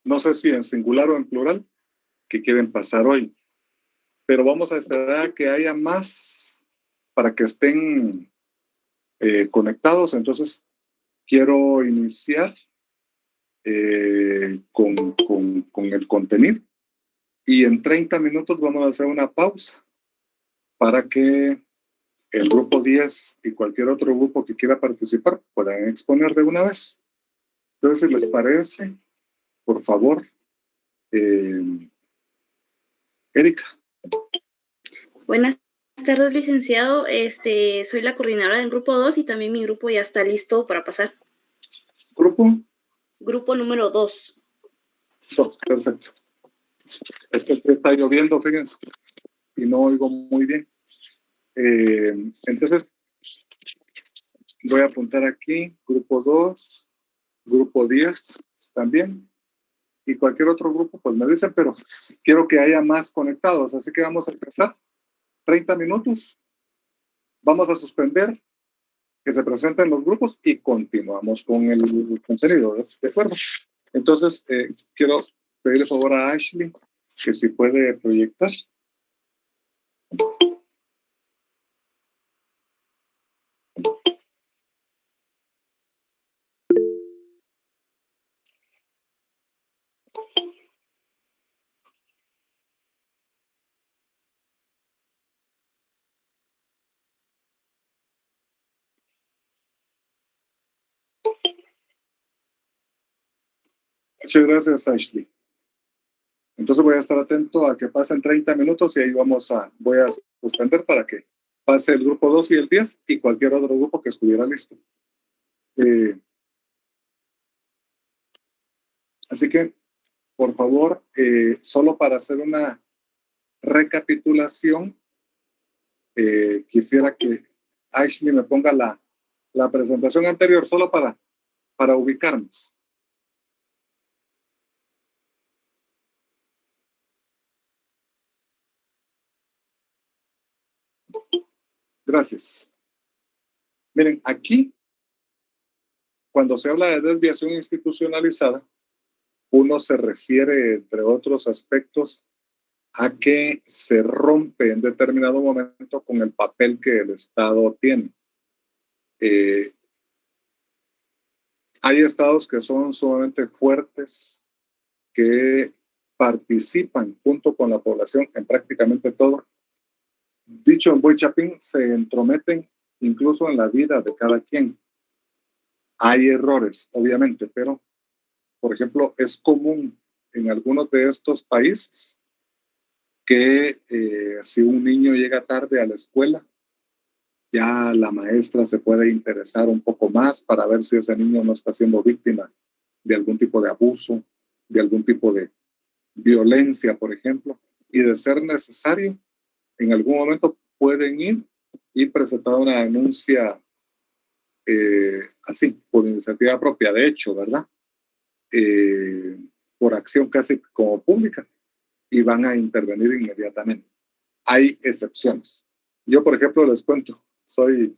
no sé si en singular o en plural, que quieren pasar hoy. Pero vamos a esperar a que haya más para que estén conectados. Entonces, quiero iniciar con el contenido y en 30 minutos vamos a hacer una pausa para que el grupo 10 y cualquier otro grupo que quiera participar puedan exponer de una vez. Entonces, si les parece, por favor, Erika. Buenas tardes, licenciado. Soy la coordinadora del grupo 2 y también mi grupo ya está listo para pasar. ¿Grupo? Grupo número 2. Perfecto. Es que está lloviendo, fíjense, y no oigo muy bien. Entonces, voy a apuntar aquí, grupo 2, grupo 10 también, y cualquier otro grupo, pues me dicen, pero quiero que haya más conectados, así que vamos a empezar. 30 minutos, vamos a suspender, que se presenten los grupos y continuamos con el contenido, ¿de acuerdo? Entonces, quiero pedirle favor a Ashley que si puede proyectar. Muchas gracias, Ashley. Entonces voy a estar atento a que pasen 30 minutos y ahí voy a suspender para que pase el grupo 2 y el 10 y cualquier otro grupo que estuviera listo. Así que, por favor, solo para hacer una recapitulación, quisiera que Ashley me ponga la presentación anterior solo para ubicarnos. Gracias. Miren, aquí, cuando se habla de desviación institucionalizada, uno se refiere, entre otros aspectos, a que se rompe en determinado momento con el papel que el Estado tiene. Hay estados que son sumamente fuertes, que participan junto con la población en prácticamente todo. Dicho en buen chapín, se entrometen incluso en la vida de cada quien. Hay errores, obviamente, pero, por ejemplo, es común en algunos de estos países que si un niño llega tarde a la escuela, ya la maestra se puede interesar un poco más para ver si ese niño no está siendo víctima de algún tipo de abuso, de algún tipo de violencia, por ejemplo, y de ser necesario, en algún momento pueden ir y presentar una denuncia así, por iniciativa propia, de hecho, ¿verdad? Por acción casi como pública, y van a intervenir inmediatamente. Hay excepciones. Yo, por ejemplo, les cuento, soy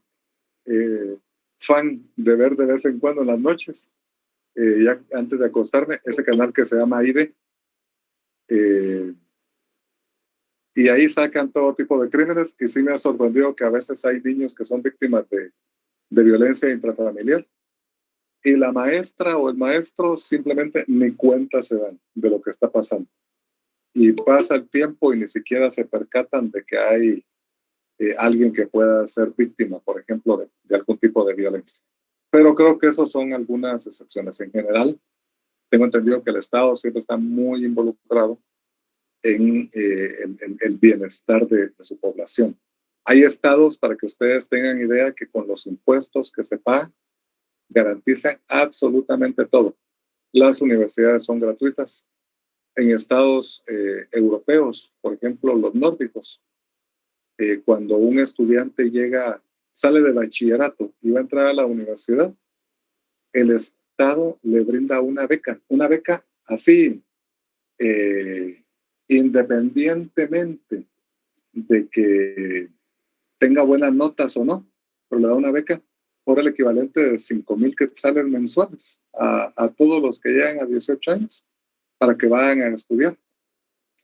fan de ver de vez en cuando en las noches, ya antes de acostarme, ese canal que se llama ID, y ahí sacan todo tipo de crímenes, y sí me ha sorprendido que a veces hay niños que son víctimas de violencia intrafamiliar, y la maestra o el maestro simplemente ni cuenta se dan de lo que está pasando. Y pasa el tiempo y ni siquiera se percatan de que hay alguien que pueda ser víctima, por ejemplo, de algún tipo de violencia. Pero creo que esos son algunas excepciones. En general, tengo entendido que el Estado siempre está muy involucrado en el bienestar de su población. Hay estados, para que ustedes tengan idea, que con los impuestos que se pagan, garantizan absolutamente todo. Las universidades son gratuitas. En estados europeos, por ejemplo, los nórdicos, cuando un estudiante sale de bachillerato y va a entrar a la universidad, el Estado le brinda una beca así, independientemente de que tenga buenas notas o no, pero le da una beca por el equivalente de 5,000 quetzales mensuales a todos los que llegan a 18 años. para que vayan a estudiar.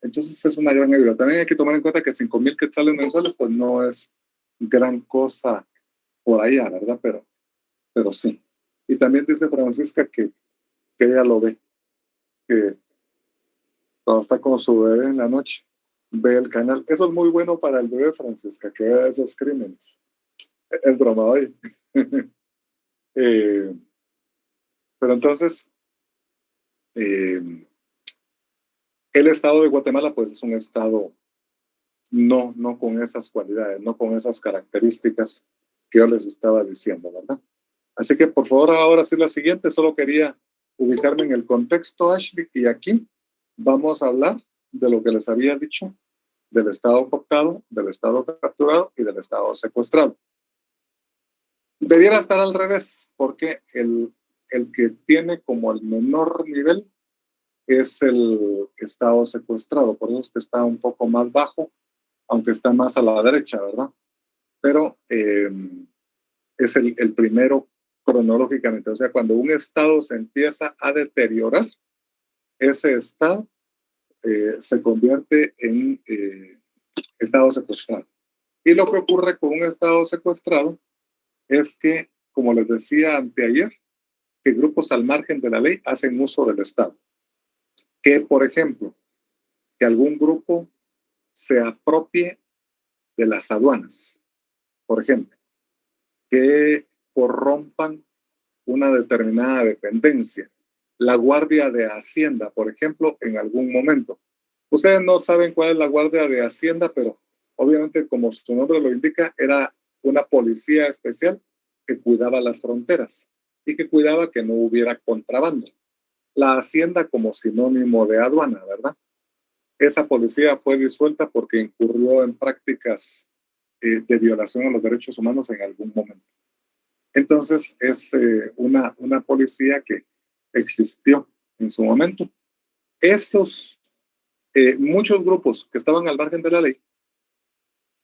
Entonces es una gran ayuda. También hay que tomar en cuenta que 5,000 quetzales mensuales pues no es gran cosa por allá, ¿verdad? Pero sí. Y también dice Francisca que ella lo ve, que cuando está con su bebé en la noche, ve el canal. Eso es muy bueno para el bebé, Francisca, que vea esos crímenes. Es broma, oye. eh, pero entonces, eh, el estado de Guatemala, pues es un estado no con esas cualidades, no con esas características que yo les estaba diciendo, ¿verdad? Así que por favor, ahora sí la siguiente, solo quería ubicarme en el contexto, Ashley, y aquí vamos a hablar de lo que les había dicho, del estado cooptado, del estado capturado y del estado secuestrado. Debiera estar al revés, porque el que tiene como el menor nivel es el estado secuestrado, por eso es que está un poco más bajo, aunque está más a la derecha, ¿verdad? Pero es el primero cronológicamente. O sea, cuando un estado se empieza a deteriorar, ese estado se convierte en estado secuestrado. Y lo que ocurre con un estado secuestrado es que, como les decía anteayer, que grupos al margen de la ley hacen uso del Estado. Que, por ejemplo, que algún grupo se apropie de las aduanas, por ejemplo, que corrompan una determinada dependencia, la Guardia de Hacienda, por ejemplo, en algún momento. Ustedes no saben cuál es la Guardia de Hacienda, pero obviamente, como su nombre lo indica, era una policía especial que cuidaba las fronteras y que cuidaba que no hubiera contrabando. La Hacienda como sinónimo de aduana, ¿verdad? Esa policía fue disuelta porque incurrió en prácticas de violación a los derechos humanos en algún momento. Entonces es una policía que existió en su momento. Esos muchos grupos que estaban al margen de la ley,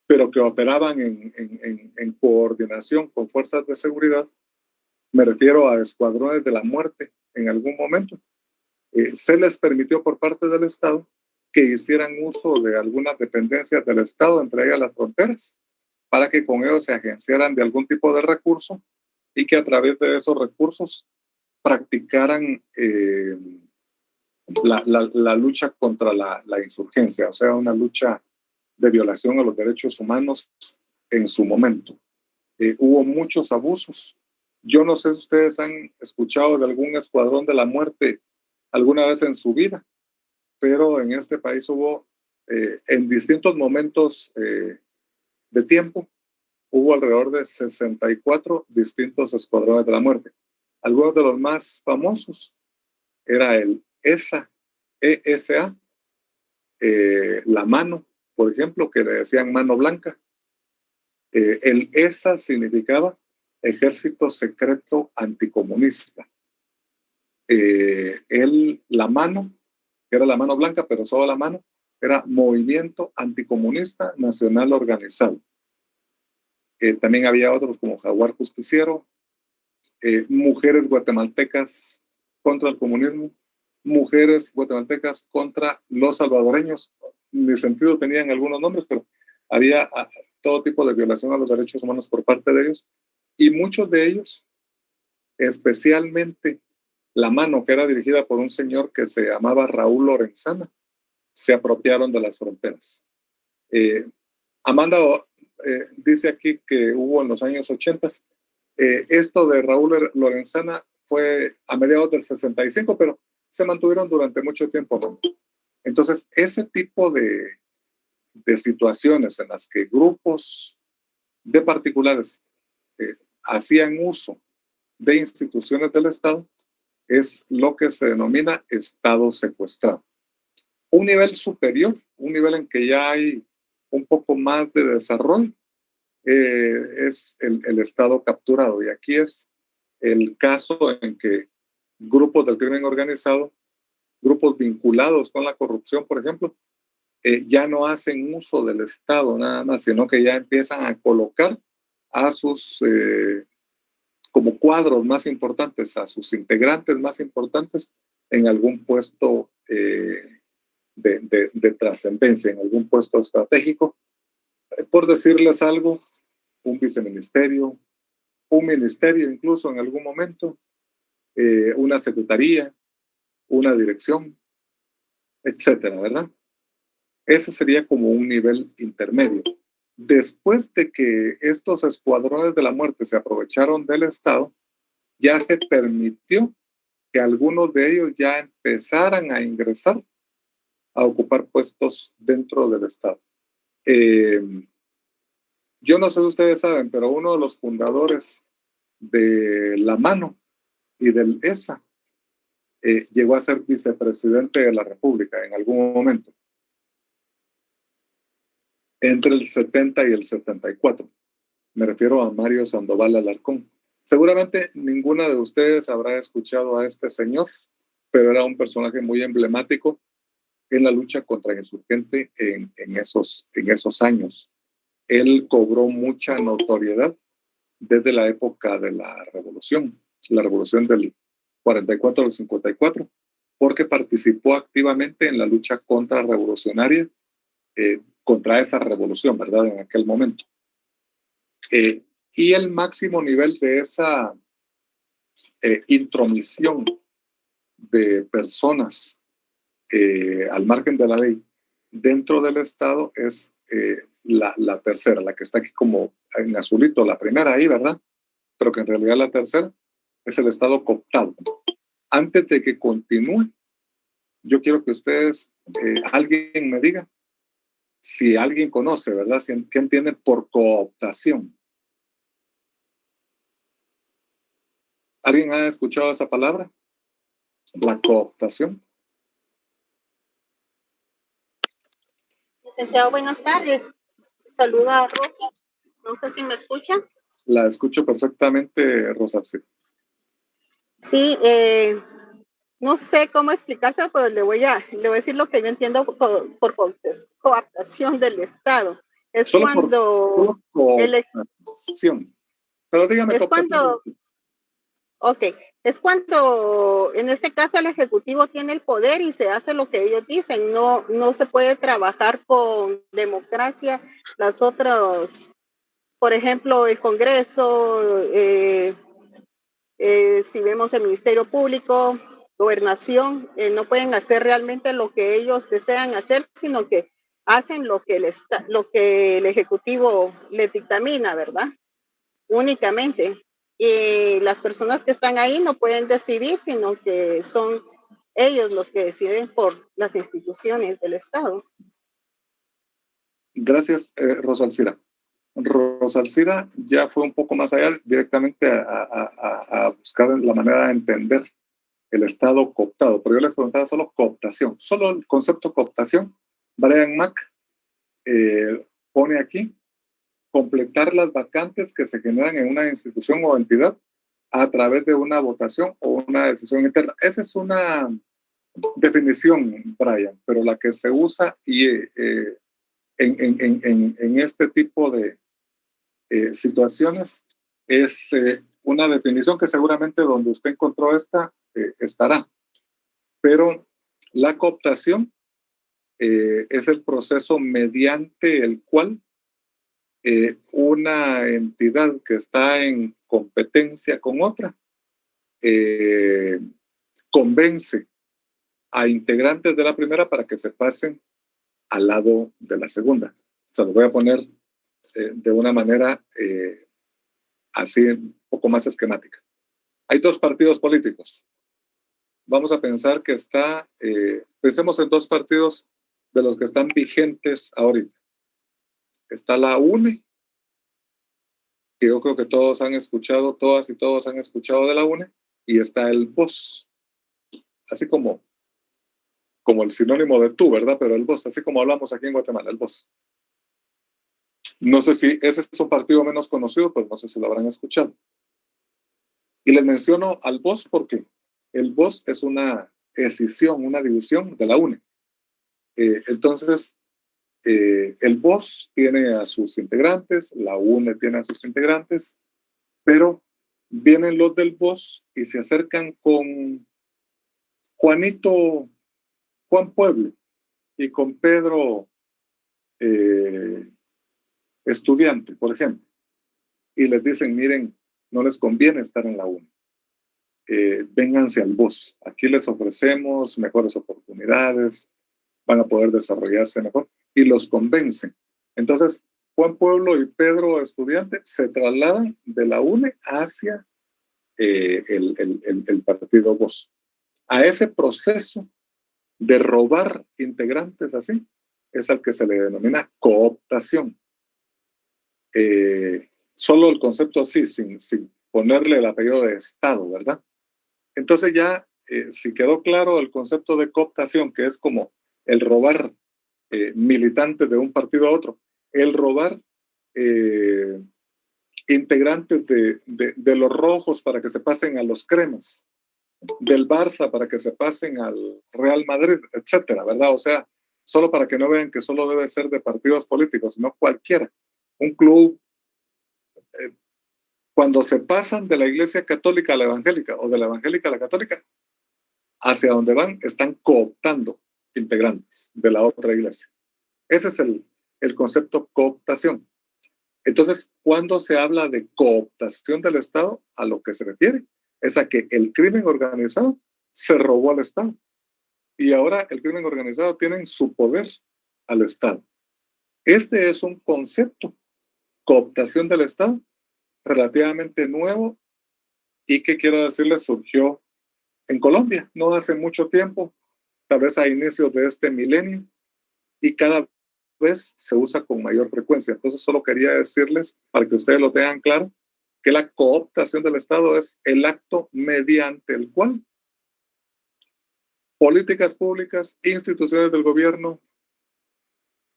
pero que operaban en coordinación con fuerzas de seguridad, me refiero a escuadrones de la muerte en algún momento, se les permitió por parte del Estado que hicieran uso de algunas dependencias del Estado, entre ellas las fronteras, para que con ellos se agenciaran de algún tipo de recurso y que a través de esos recursos practicaran la lucha contra la insurgencia, o sea, una lucha de violación a los derechos humanos en su momento. Hubo muchos abusos. Yo no sé si ustedes han escuchado de algún escuadrón de la muerte alguna vez en su vida, pero en este país hubo, en distintos momentos de tiempo, hubo alrededor de 64 distintos escuadrones de la muerte. Algunos de los más famosos era el ESA, la mano, por ejemplo, que le decían mano blanca. El ESA significaba Ejército Secreto Anticomunista. La mano, que era la mano blanca, pero solo la mano, era Movimiento Anticomunista Nacional Organizado. También había otros como Jaguar Justiciero, Mujeres Guatemaltecas contra el Comunismo, Mujeres Guatemaltecas contra los Salvadoreños. Ni sentido tenían algunos nombres, pero había todo tipo de violación a los derechos humanos por parte de ellos, y muchos de ellos, especialmente la mano, que era dirigida por un señor que se llamaba Raúl Lorenzana, se apropiaron de las fronteras. Amanda dice aquí que hubo en los años 80. Esto de Raúl Lorenzana fue a mediados del 65, pero se mantuvieron durante mucho tiempo, ¿no? Entonces, ese tipo de situaciones en las que grupos de particulares hacían uso de instituciones del Estado es lo que se denomina Estado secuestrado. Un nivel superior, un nivel en que ya hay un poco más de desarrollo, es el Estado capturado. Y aquí es el caso en que grupos del crimen organizado, grupos vinculados con la corrupción, por ejemplo, ya no hacen uso del Estado nada más, sino que ya empiezan a colocar a sus como cuadros más importantes, a sus integrantes más importantes en algún puesto de trascendencia en algún puesto estratégico. Por decirles algo, un viceministerio, un ministerio incluso en algún momento, una secretaría, una dirección, etcétera, ¿verdad? Ese sería como un nivel intermedio. Después de que estos escuadrones de la muerte se aprovecharon del Estado, ya se permitió que algunos de ellos ya empezaran a ingresar a ocupar puestos dentro del Estado. Yo no sé si ustedes saben, pero uno de los fundadores de La Mano y del ESA llegó a ser vicepresidente de la República en algún momento, entre el 70 y el 74. Me refiero a Mario Sandoval Alarcón. Seguramente ninguna de ustedes habrá escuchado a este señor, pero era un personaje muy emblemático en la lucha contra el insurgente en esos años. Él cobró mucha notoriedad desde la época de la revolución del 44 al 54, porque participó activamente en la lucha contrarrevolucionaria, contra esa revolución, ¿verdad? En aquel momento. Y el máximo nivel de esa intromisión de personas al margen de la ley dentro del Estado es la tercera, la que está aquí como en azulito, la primera ahí, ¿verdad? Pero que en realidad la tercera es el Estado cooptado. Antes de que continúe, yo quiero que ustedes, alguien me diga si alguien conoce, ¿verdad? ¿Qué entienden por cooptación? ¿Alguien ha escuchado esa palabra? La cooptación. Licenciado, buenas tardes. Saluda a Rosa. No sé si me escucha. La escucho perfectamente, Rosa. Sí, no sé cómo explicarse, pero le voy a decir lo que yo entiendo por cooptación del Estado. Es Solo cuando cooptación. Pero dígame, es cuando, ok, es cuando en este caso el Ejecutivo tiene el poder y se hace lo que ellos dicen. No se puede trabajar con democracia. Las otras, por ejemplo, el Congreso, si vemos el Ministerio Público, Gobernación, no pueden hacer realmente lo que ellos desean hacer, sino que hacen lo que el Ejecutivo les dictamina, ¿verdad? Únicamente. Y las personas que están ahí no pueden decidir, sino que son ellos los que deciden por las instituciones del Estado. Gracias, Rosa Alcira. Rosa Alcira ya fue un poco más allá, directamente a buscar la manera de entender el Estado cooptado, pero yo les preguntaba solo cooptación, solo el concepto cooptación. Brian Mack pone aquí completar las vacantes que se generan en una institución o entidad a través de una votación o una decisión interna. Esa es una definición, Brian, pero la que se usa en este tipo de situaciones es una definición que seguramente donde usted encontró esta estará. Pero la cooptación es el proceso mediante el cual una entidad que está en competencia con otra convence a integrantes de la primera para que se pasen al lado de la segunda. Se lo voy a poner de una manera así un poco más esquemática. Hay dos partidos políticos. Vamos a pensar que pensemos en dos partidos de los que están vigentes ahorita. Está la UNE, que yo creo que todos han escuchado, todas y todos han escuchado de la UNE, y está el VOS, así como el sinónimo de tú, ¿verdad? Pero el VOS, así como hablamos aquí en Guatemala, el VOS. No sé si ese es un partido menos conocido, pero no sé si lo habrán escuchado. Y les menciono al VOS porque el VOS es una escisión, una división de la UNE. Entonces, el VOS tiene a sus integrantes, la UNE tiene a sus integrantes, pero vienen los del VOS y se acercan con Juanito Juan Pueblo y con Pedro estudiante, por ejemplo, y les dicen, miren, no les conviene estar en la UNE, vénganse al BUS, aquí les ofrecemos mejores oportunidades, van a poder desarrollarse mejor, y los convencen. Entonces, Juan Pueblo y Pedro estudiante se trasladan de la UNE hacia el partido BUS. A ese proceso de robar integrantes así es al que se le denomina cooptación. Solo el concepto así, sin ponerle el apellido de Estado, ¿verdad? Entonces ya, si quedó claro el concepto de cooptación, que es como el robar militantes de un partido a otro, el robar integrantes de los rojos para que se pasen a los cremas, del Barça para que se pasen al Real Madrid, etcétera, ¿verdad? O sea, solo para que no vean que solo debe ser de partidos políticos, sino cualquiera. Un club, cuando se pasan de la iglesia católica a la evangélica o de la evangélica a la católica, hacia donde van, están cooptando integrantes de la otra iglesia. Ese es el concepto cooptación. Entonces, cuando se habla de cooptación del Estado, a lo que se refiere es a que el crimen organizado se robó al Estado y ahora el crimen organizado tiene en su poder al Estado. Este es un concepto, cooptación del Estado, relativamente nuevo y que quiero decirles surgió en Colombia no hace mucho tiempo, tal vez a inicios de este milenio, y cada vez se usa con mayor frecuencia. Entonces solo quería decirles, para que ustedes lo tengan claro, que la cooptación del Estado es el acto mediante el cual políticas públicas, instituciones del gobierno,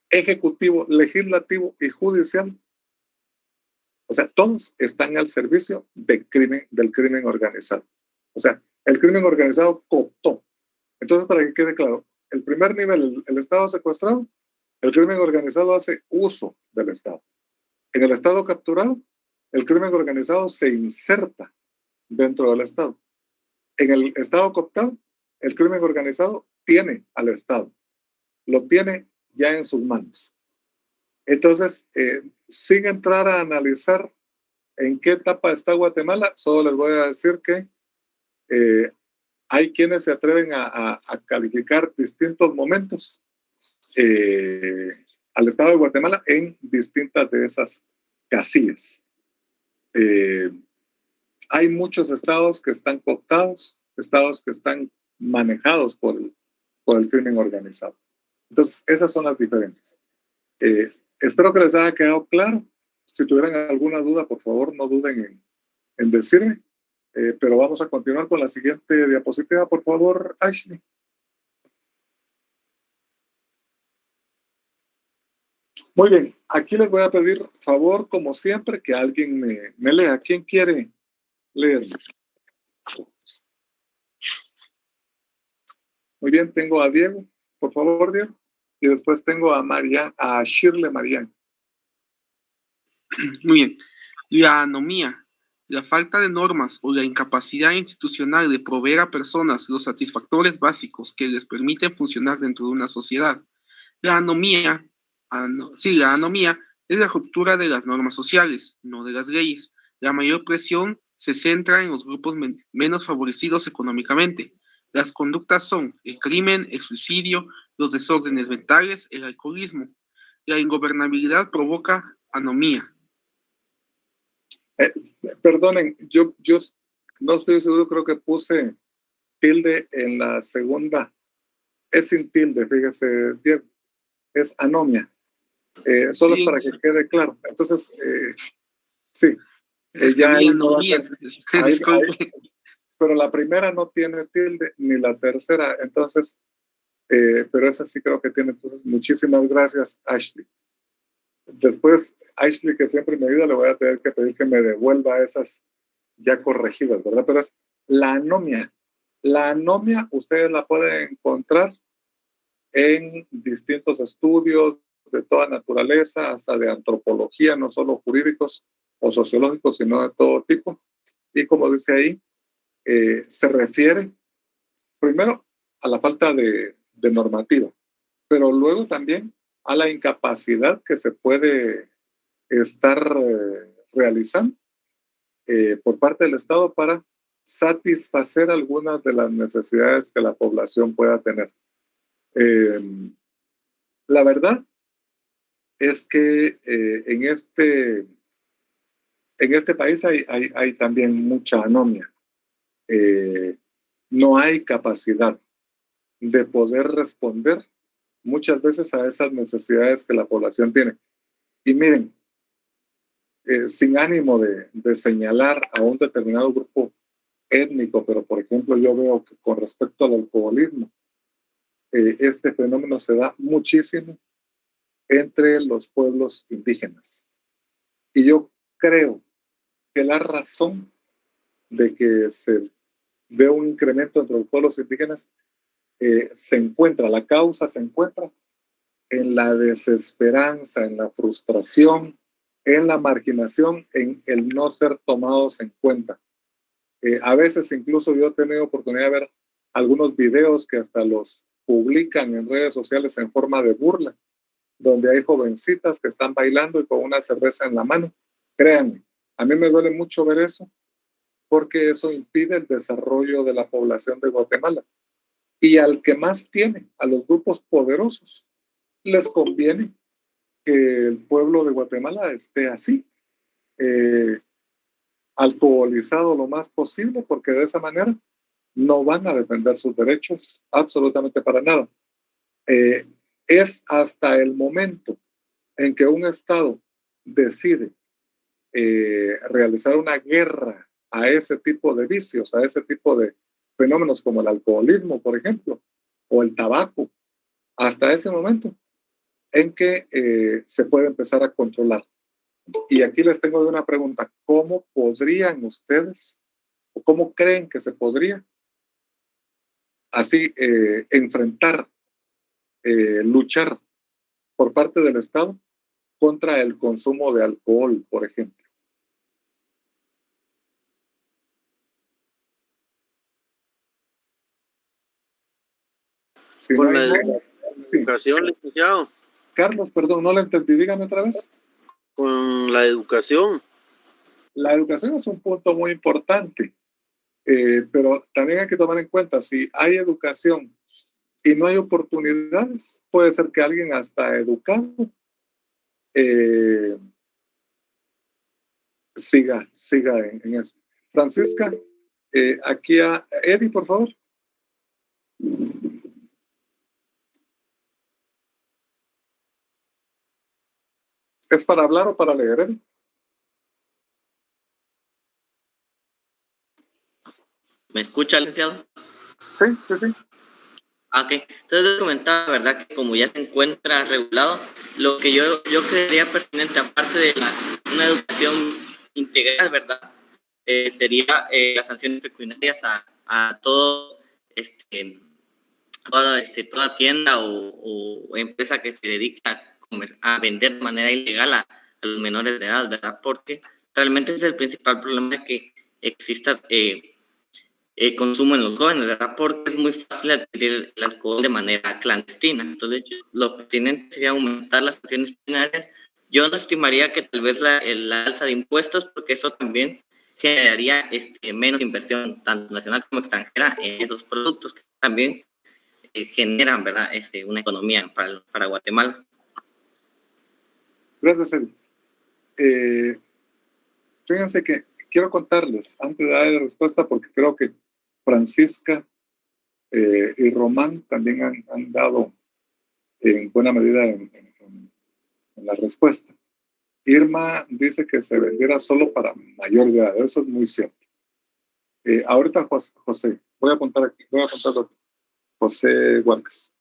ejecutivo, legislativo y judicial, o sea, todos están al servicio del crimen organizado. O sea, el crimen organizado cooptó. Entonces, para que quede claro, el primer nivel, el Estado secuestrado, el crimen organizado hace uso del Estado. En el Estado capturado, el crimen organizado se inserta dentro del Estado. En el Estado cooptado, el crimen organizado tiene al Estado. Lo tiene ya en sus manos. Entonces, sin entrar a analizar en qué etapa está Guatemala, solo les voy a decir que hay quienes se atreven a calificar distintos momentos al Estado de Guatemala en distintas de esas casillas. Hay muchos estados que están cooptados, estados que están manejados por el crimen organizado. Entonces, esas son las diferencias. Espero que les haya quedado claro. Si tuvieran alguna duda, por favor, no duden en decirme. Pero vamos a continuar con la siguiente diapositiva, por favor, Ashley. Muy bien, aquí les voy a pedir favor, como siempre, que alguien me lea. ¿Quién quiere leer? Muy bien, tengo a Diego. Por favor, Diego. Y después tengo a Shirley Marián. Muy bien. La anomía, la falta de normas o la incapacidad institucional de proveer a personas los satisfactores básicos que les permiten funcionar dentro de una sociedad. La anomía es la ruptura de las normas sociales, no de las leyes. La mayor presión se centra en los grupos menos favorecidos económicamente. Las conductas son el crimen, el suicidio, los desórdenes mentales, el alcoholismo. La ingobernabilidad provoca anomía. Perdonen, yo no estoy seguro, creo que puse tilde en la segunda. Es sin tilde, fíjese, Diego. Es anomia. Solo sí, es para que quede claro. Entonces, sí. Ya ahí no pero la primera no tiene tilde, ni la tercera. Entonces, pero esa sí creo que tiene. Entonces, muchísimas gracias, Ashley. Después, Ashley, que siempre me ayuda, le voy a tener que pedir que me devuelva esas ya corregidas, ¿verdad? Pero es la anomia. La anomia ustedes la pueden encontrar en distintos estudios de toda naturaleza, hasta de antropología, no solo jurídicos o sociológicos, sino de todo tipo. Y como dice ahí, se refiere primero a la falta de de normativa, pero luego también a la incapacidad que se puede estar realizando por parte del Estado para satisfacer algunas de las necesidades que la población pueda tener. La verdad es que en este país hay también mucha anomia. No hay capacidad de poder responder muchas veces a esas necesidades que la población tiene. Y miren, sin ánimo de señalar a un determinado grupo étnico, pero por ejemplo yo veo que con respecto al alcoholismo, este fenómeno se da muchísimo entre los pueblos indígenas. Y yo creo que la razón de que se dé un incremento entre los pueblos indígenas la causa se encuentra en la desesperanza, en la frustración, en la marginación, en el no ser tomados en cuenta. A veces incluso yo he tenido oportunidad de ver algunos videos que hasta los publican en redes sociales en forma de burla, donde hay jovencitas que están bailando y con una cerveza en la mano. Créanme, a mí me duele mucho ver eso, porque eso impide el desarrollo de la población de Guatemala. Y al que más tiene, a los grupos poderosos, les conviene que el pueblo de Guatemala esté así, alcoholizado lo más posible, porque de esa manera no van a defender sus derechos absolutamente para nada. Es hasta el momento en que un Estado decide realizar una guerra a ese tipo de vicios, a ese tipo de fenómenos como el alcoholismo, por ejemplo, o el tabaco, hasta ese momento en que se puede empezar a controlar. Y aquí les tengo una pregunta: ¿cómo podrían ustedes, o cómo creen que se podría así enfrentar, luchar por parte del Estado contra el consumo de alcohol, por ejemplo? Si Con no la sí. educación, licenciado. Carlos, perdón, no la entendí, dígame otra vez. Con la educación. La educación es un punto muy importante, pero también hay que tomar en cuenta, si hay educación y no hay oportunidades, puede ser que alguien hasta educado siga en eso. Francisca, aquí a Eddie, por favor. ¿Es para hablar o para leer, Eddie? ¿Me escucha, licenciado? Sí, sí, sí. Ok, entonces les comentaba, ¿verdad? Que como ya se encuentra regulado, lo que yo creería pertinente, aparte de una educación integral, ¿verdad? Sería las sanciones pecuniarias a todo, toda tienda o empresa que se dedica a vender de manera ilegal a los menores de edad, ¿verdad? Porque realmente ese es el principal problema, que exista consumo en los jóvenes, ¿verdad? Porque es muy fácil adquirir el alcohol de manera clandestina. Entonces, lo pertinente sería aumentar las sanciones penales. Yo no estimaría que tal vez la alza de impuestos, porque eso también generaría menos inversión, tanto nacional como extranjera, en esos productos que también generan, ¿verdad? Una economía para Guatemala. Gracias, Eddie. Fíjense que quiero contarles, antes de dar la respuesta, porque creo que Francisca y Román también han dado en buena medida en la respuesta. Irma dice que se vendiera solo para mayor de edad. Eso es muy cierto. Ahorita José, voy a apuntar aquí, José Huarcas.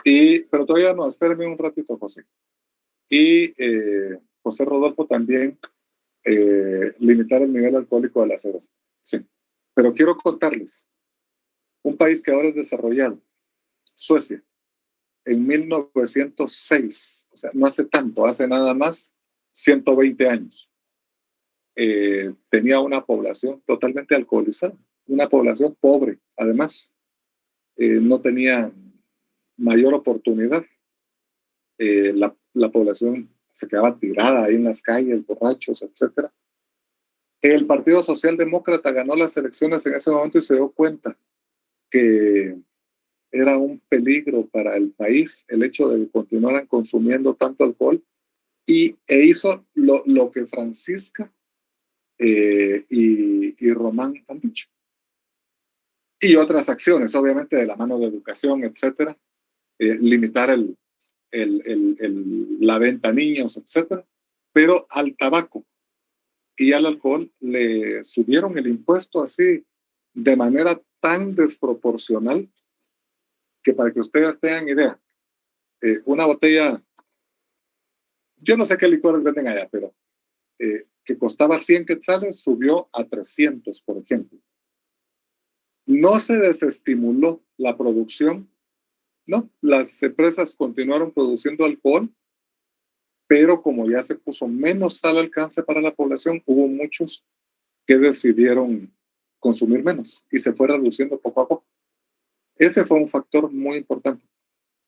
Pero todavía no, espérenme un ratito, José. Y José Rodolfo también, limitar el nivel alcohólico de la cerveza. Sí. Pero quiero contarles, un país que ahora es desarrollado, Suecia, en 1906, o sea, no hace tanto, hace nada más 120 años, tenía una población totalmente alcoholizada, una población pobre, además. no tenía mayor oportunidad. La población se quedaba tirada ahí en las calles, borrachos, etc. El Partido Socialdemócrata ganó las elecciones en ese momento y se dio cuenta que era un peligro para el país el hecho de que continuaran consumiendo tanto alcohol e hizo lo que Francisca y Román han dicho. Y otras acciones, obviamente, de la mano de educación, etcétera, limitar la venta a niños, etcétera, pero al tabaco y al alcohol le subieron el impuesto así de manera tan desproporcional que, para que ustedes tengan idea, una botella, yo no sé qué licores venden allá, pero que costaba 100 quetzales subió a 300, por ejemplo. No se desestimuló la producción, ¿no? Las empresas continuaron produciendo alcohol, pero como ya se puso menos al alcance para la población, hubo muchos que decidieron consumir menos y se fue reduciendo poco a poco. Ese fue un factor muy importante.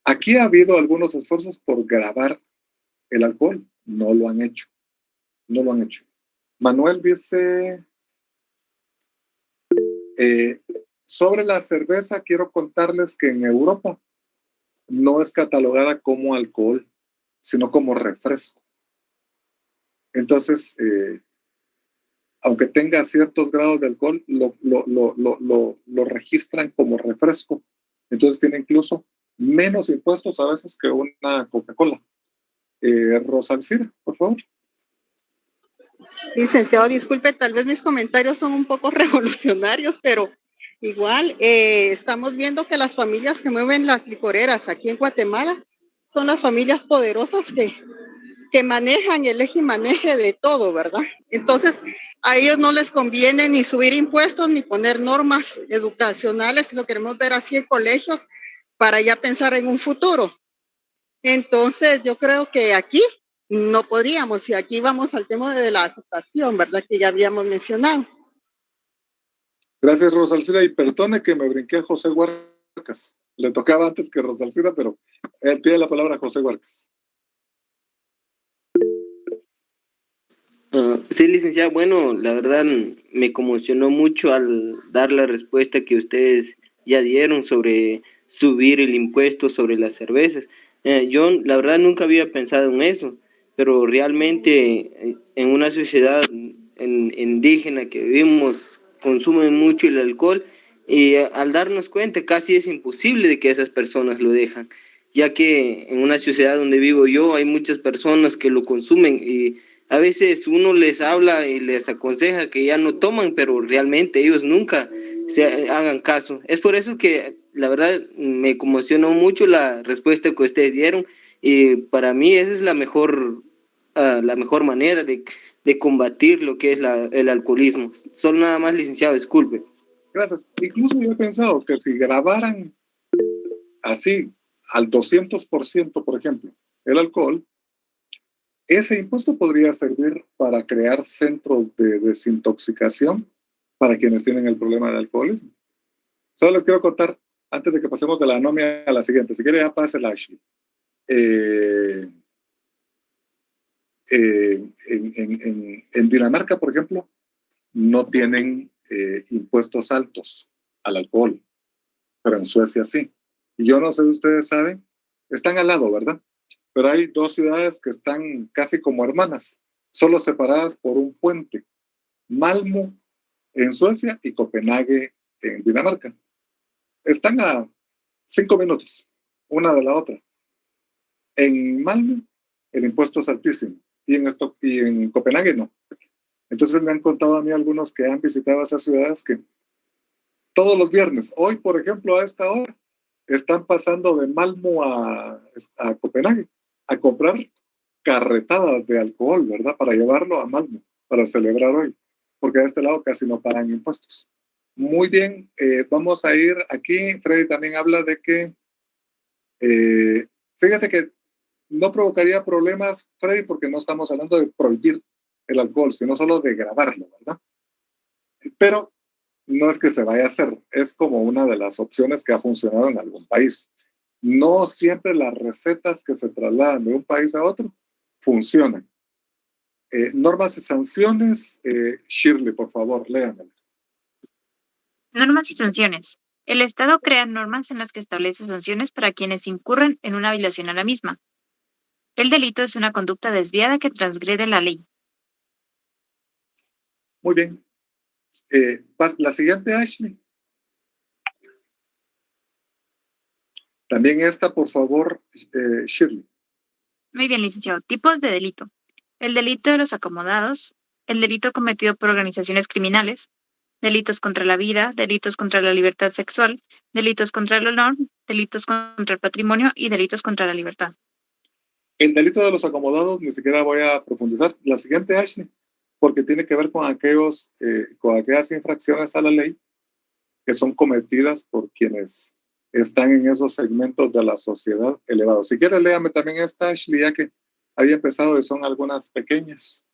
Aquí ha habido algunos esfuerzos por gravar el alcohol, no lo han hecho. No lo han hecho. Manuel dice, sobre la cerveza, quiero contarles que en Europa no es catalogada como alcohol, sino como refresco. Entonces, aunque tenga ciertos grados de alcohol, lo registran como refresco. Entonces tiene incluso menos impuestos a veces que una Coca-Cola. Rosalcira, por favor. Licenciado, disculpe, tal vez mis comentarios son un poco revolucionarios, pero igual estamos viendo que las familias que mueven las licoreras aquí en Guatemala son las familias poderosas que manejan el eje y maneje de todo, ¿verdad? Entonces, a ellos no les conviene ni subir impuestos ni poner normas educacionales, si lo queremos ver así en colegios, para ya pensar en un futuro. Entonces, yo creo que aquí no podríamos, y aquí vamos al tema de la educación, ¿verdad? Que ya habíamos mencionado. Gracias, Rosalcira, y perdone que me brinqué a José Huarcas. Le tocaba antes que Rosalcira, pero tiene la palabra José Huarcas. Sí, licenciada, bueno, la verdad me conmocionó mucho al dar la respuesta que ustedes ya dieron sobre subir el impuesto sobre las cervezas. Yo, la verdad, nunca había pensado en eso, pero realmente en una sociedad indígena que vivimos, consumen mucho el alcohol y al darnos cuenta casi es imposible de que esas personas lo dejan, ya que en una sociedad donde vivo yo hay muchas personas que lo consumen y a veces uno les habla y les aconseja que ya no toman, pero realmente ellos nunca se hagan caso. Es por eso que la verdad me conmocionó mucho la respuesta que ustedes dieron y para mí esa es la mejor manera de combatir lo que es el alcoholismo. Solo nada más, licenciado, disculpe. Gracias. Incluso yo he pensado que si grabaran así al 200%, por ejemplo, el alcohol, ese impuesto podría servir para crear centros de desintoxicación para quienes tienen el problema del alcoholismo. Solo les quiero contar, antes de que pasemos de la anomia a la siguiente, si quiere ya pase el Ashley. En Dinamarca, por ejemplo, no tienen impuestos altos al alcohol, pero en Suecia sí. Y yo no sé si ustedes saben, están al lado, ¿verdad? Pero hay dos ciudades que están casi como hermanas, solo separadas por un puente. Malmö en Suecia y Copenhague en Dinamarca. Están a 5 minutos, una de la otra. En Malmö el impuesto es altísimo y en Copenhague no. Entonces me han contado a mí algunos que han visitado esas ciudades que todos los viernes, hoy por ejemplo a esta hora, están pasando de Malmö a Copenhague a comprar carretadas de alcohol, ¿verdad? Para llevarlo a Malmö, para celebrar hoy, porque de este lado casi no pagan impuestos. Muy bien, vamos a ir aquí. Freddy también habla de que, fíjate que no provocaría problemas, Freddy, porque no estamos hablando de prohibir el alcohol, sino solo de grabarlo, ¿verdad? Pero no es que se vaya a hacer, es como una de las opciones que ha funcionado en algún país. No siempre las recetas que se trasladan de un país a otro funcionan. Normas y sanciones, Shirley, por favor, léanmela. Normas y sanciones. El Estado crea normas en las que establece sanciones para quienes incurren en una violación a la misma. El delito es una conducta desviada que transgrede la ley. Muy bien. La siguiente, Ashley. También esta, por favor, Shirley. Muy bien, licenciado. Tipos de delito. El delito de los acomodados, el delito cometido por organizaciones criminales, delitos contra la vida, delitos contra la libertad sexual, delitos contra el honor, delitos contra el patrimonio y delitos contra la libertad. El delito de los acomodados ni siquiera voy a profundizar. La siguiente, Ashley, porque tiene que ver con aquellas infracciones a la ley que son cometidas por quienes están en esos segmentos de la sociedad elevados. Si quiere, léame también esta, Ashley, ya que había empezado y son algunas pequeñas.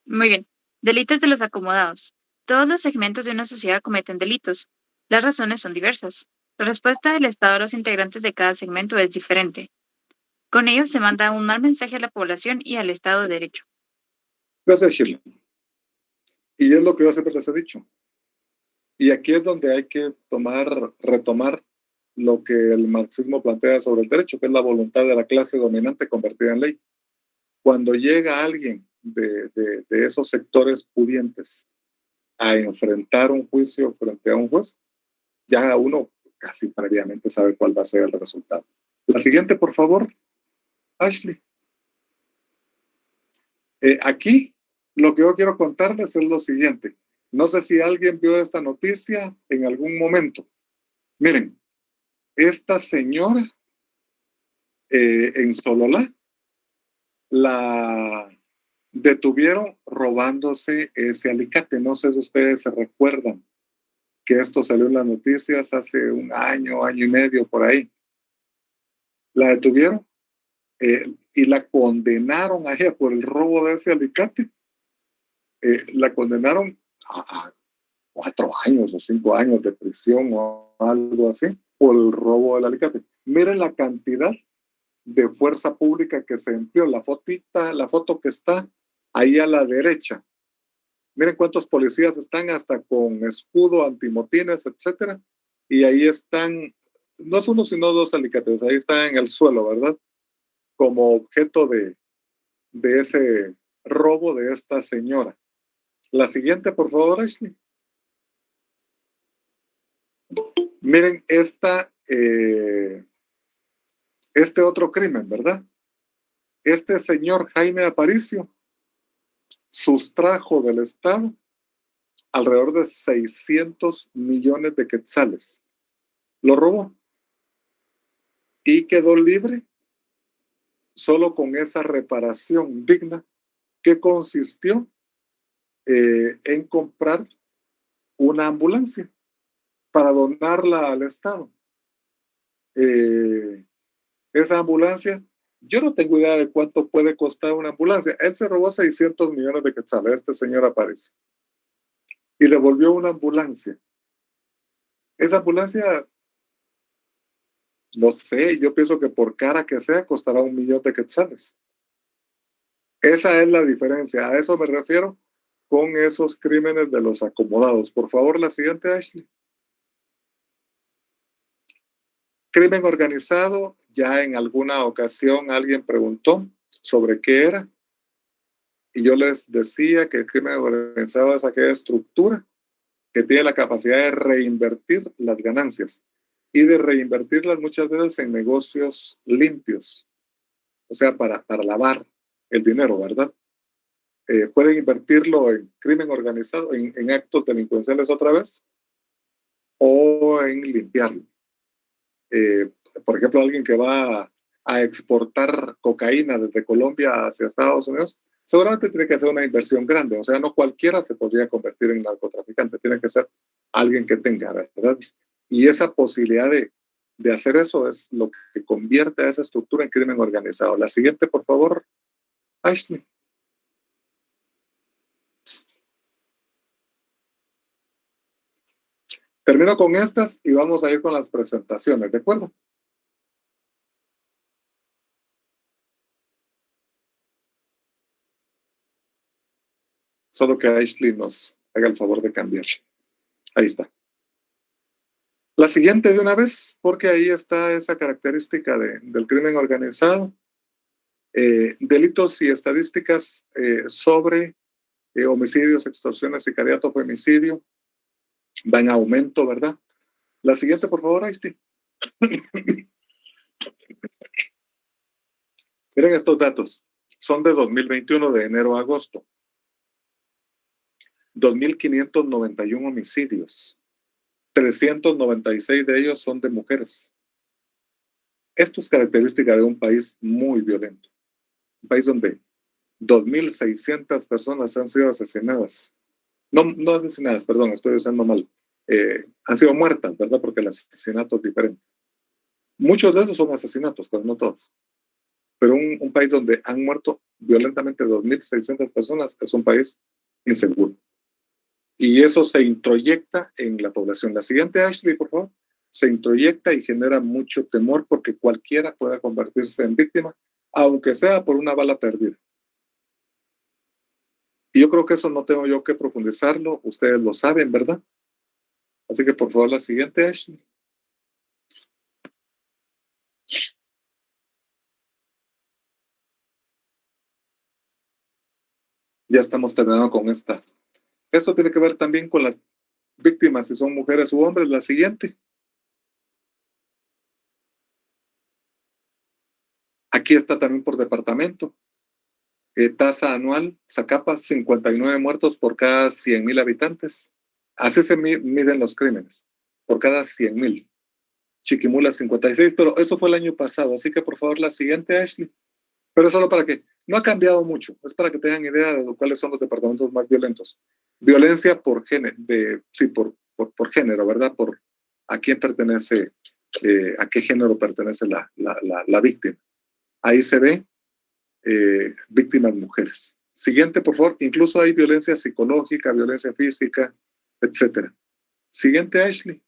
Muy bien. Delitos de los acomodados. Todos los segmentos de una sociedad cometen delitos. Las razones son diversas. La respuesta del Estado a los integrantes de cada segmento es diferente. Con ello se manda un mal mensaje a la población y al Estado de Derecho. Gracias, Shirley. Y es lo que yo siempre les he dicho. Y aquí es donde hay que retomar lo que el marxismo plantea sobre el derecho, que es la voluntad de la clase dominante convertida en ley. Cuando llega alguien de esos sectores pudientes a enfrentar un juicio frente a un juez, ya uno casi previamente sabe cuál va a ser el resultado. La siguiente, por favor, Ashley. Aquí lo que yo quiero contarles es lo siguiente. No sé si alguien vio esta noticia en algún momento. Miren, esta señora en Sololá la detuvieron robándose ese alicate. No sé si ustedes se recuerdan que esto salió en las noticias hace un año y medio por ahí. La detuvieron y la condenaron a ella por el robo de ese alicate. La condenaron a 4 años o 5 años de prisión o algo así por el robo del alicate. Miren la cantidad de fuerza pública que se empleó. La foto que está ahí a la derecha. Miren cuántos policías están hasta con escudo, antimotines, etcétera. Y ahí están, no es uno sino 2 alicates, ahí están en el suelo, ¿verdad? Como objeto de ese robo de esta señora. La siguiente, por favor, Ashley. Miren este otro crimen, ¿verdad? Este señor Jaime Aparicio sustrajo del Estado alrededor de 600 millones de quetzales. Lo robó y quedó libre solo con esa reparación digna que consistió en comprar una ambulancia para donarla al Estado. Esa ambulancia, yo no tengo idea de cuánto puede costar una ambulancia. Él se robó 600 millones de quetzales, este señor Aparicio, y devolvió una ambulancia. Esa ambulancia, no sé, yo pienso que por cara que sea costará 1 millón de quetzales. Esa es la diferencia, a eso me refiero con esos crímenes de los acomodados. Por favor, la siguiente, Ashley. Crimen organizado, ya en alguna ocasión alguien preguntó sobre qué era y yo les decía que el crimen organizado es aquella estructura que tiene la capacidad de reinvertir las ganancias y de reinvertirlas muchas veces en negocios limpios, o sea, para lavar el dinero, ¿verdad? Pueden invertirlo en crimen organizado, en actos delincuenciales otra vez, o en limpiarlo. Por ejemplo, alguien que va a exportar cocaína desde Colombia hacia Estados Unidos, seguramente tiene que hacer una inversión grande. O sea, no cualquiera se podría convertir en narcotraficante, tiene que ser alguien que tenga, ¿verdad? Y esa posibilidad de hacer eso es lo que convierte a esa estructura en crimen organizado. La siguiente, por favor, Ashley. Termino con estas y vamos a ir con las presentaciones, ¿de acuerdo? Solo que Ashley nos haga el favor de cambiar. Ahí está. La siguiente de una vez, porque ahí está esa característica del crimen organizado. Delitos y estadísticas sobre homicidios, extorsiones, sicariato, femicidio. Va en aumento, ¿verdad? La siguiente, por favor, Ashley. Miren estos datos. Son de 2021, de enero a agosto. 2.591 homicidios. 396 de ellos son de mujeres. Esto es característica de un país muy violento. Un país donde 2.600 personas han sido asesinadas. No asesinadas, perdón, estoy usando mal. Han sido muertas, ¿verdad? Porque el asesinato es diferente. Muchos de esos son asesinatos, pero no todos. Pero un país donde han muerto violentamente 2.600 personas es un país inseguro. Y eso se introyecta en la población. La siguiente, Ashley, por favor. Se introyecta y genera mucho temor porque cualquiera pueda convertirse en víctima, aunque sea por una bala perdida. Y yo creo que eso no tengo yo que profundizarlo. Ustedes lo saben, ¿verdad? Así que, por favor, la siguiente, Ashley. Ya estamos terminando con esta. Esto tiene que ver también con las víctimas, si son mujeres u hombres. La siguiente. Aquí está también por departamento. Tasa anual, Zacapa, 59 muertos por cada 100,000 habitantes. Así se miden los crímenes, por cada 100,000. Chiquimula, 56, pero eso fue el año pasado. Así que, por favor, la siguiente, Ashley. Pero solo para que, no ha cambiado mucho, es para que tengan idea de cuáles son los departamentos más violentos. Violencia por género, por género, ¿verdad? Por a quién pertenece, a qué género pertenece la víctima. Ahí se ve víctimas mujeres. Siguiente, por favor. Incluso hay violencia psicológica, violencia física, etc. Siguiente, Ashley.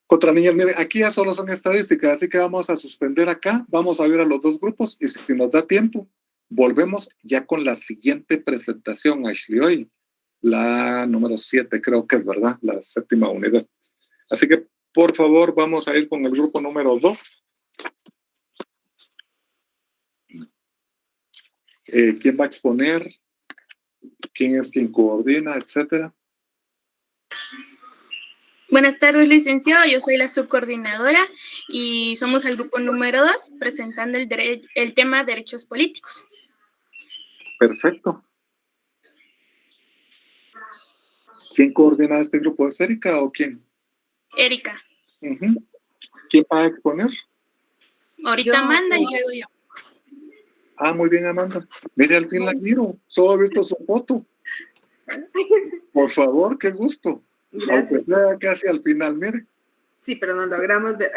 Contra niñas, mire, aquí ya solo son estadísticas, así que vamos a suspender acá, vamos a ver a los dos grupos y si nos da tiempo, volvemos ya con la siguiente presentación, Ashley, hoy, la número 7 creo que es, ¿verdad? La 7ª unidad. Así que, por favor, vamos a ir con el grupo número 2. ¿Quién va a exponer? ¿Quién es quien coordina, etcétera? Buenas tardes, licenciado. Yo soy la subcoordinadora y somos el grupo número 2 presentando el tema derechos políticos. Perfecto. ¿Quién coordina este grupo? ¿Es Erika o quién? Erika. ¿Quién va a exponer? Ahorita Amanda y luego yo. Ah, muy bien, Amanda. Mire, al fin la miro. Solo he visto su foto. Por favor, qué gusto. Gracias. Aunque sea casi al final, mire. Sí, pero nos logramos ver.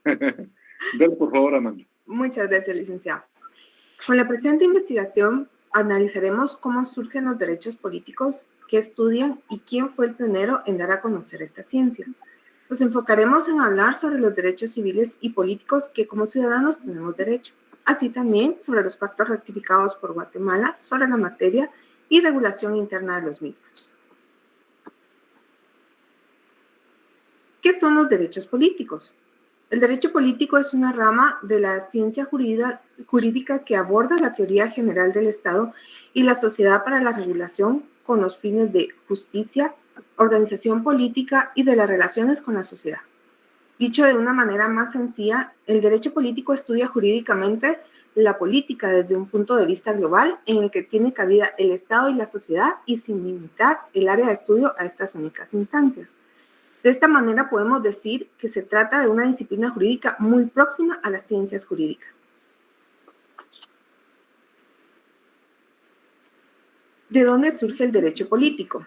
Dale, por favor, Amanda. Muchas gracias, licenciado. Con la presente investigación analizaremos cómo surgen los derechos políticos, qué estudian y quién fue el pionero en dar a conocer esta ciencia. Nos enfocaremos en hablar sobre los derechos civiles y políticos que como ciudadanos tenemos derecho, así también sobre los pactos ratificados por Guatemala sobre la materia y regulación interna de los mismos. ¿Qué son los derechos políticos? El derecho político es una rama de la ciencia jurídica que aborda la teoría general del Estado y la sociedad para la regulación con los fines de justicia, organización política y de las relaciones con la sociedad. Dicho de una manera más sencilla, el derecho político estudia jurídicamente la política desde un punto de vista global en el que tiene cabida el Estado y la sociedad y sin limitar el área de estudio a estas únicas instancias. De esta manera podemos decir que se trata de una disciplina jurídica muy próxima a las ciencias jurídicas. ¿De dónde surge el derecho político?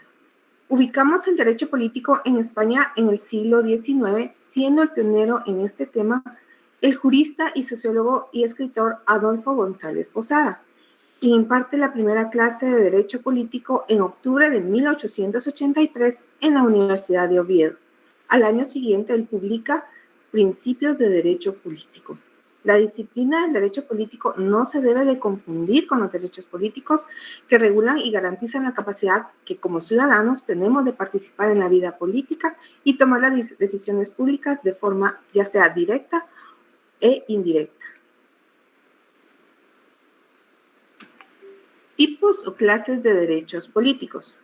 Ubicamos el derecho político en España en el siglo XIX, siendo el pionero en este tema el jurista y sociólogo y escritor Adolfo González Posada, quien imparte la primera clase de Derecho Político en octubre de 1883 en la Universidad de Oviedo. Al año siguiente, él publica Principios de Derecho Político. La disciplina del derecho político no se debe de confundir con los derechos políticos que regulan y garantizan la capacidad que como ciudadanos tenemos de participar en la vida política y tomar las decisiones públicas de forma ya sea directa e indirecta. Tipos o clases de derechos políticos.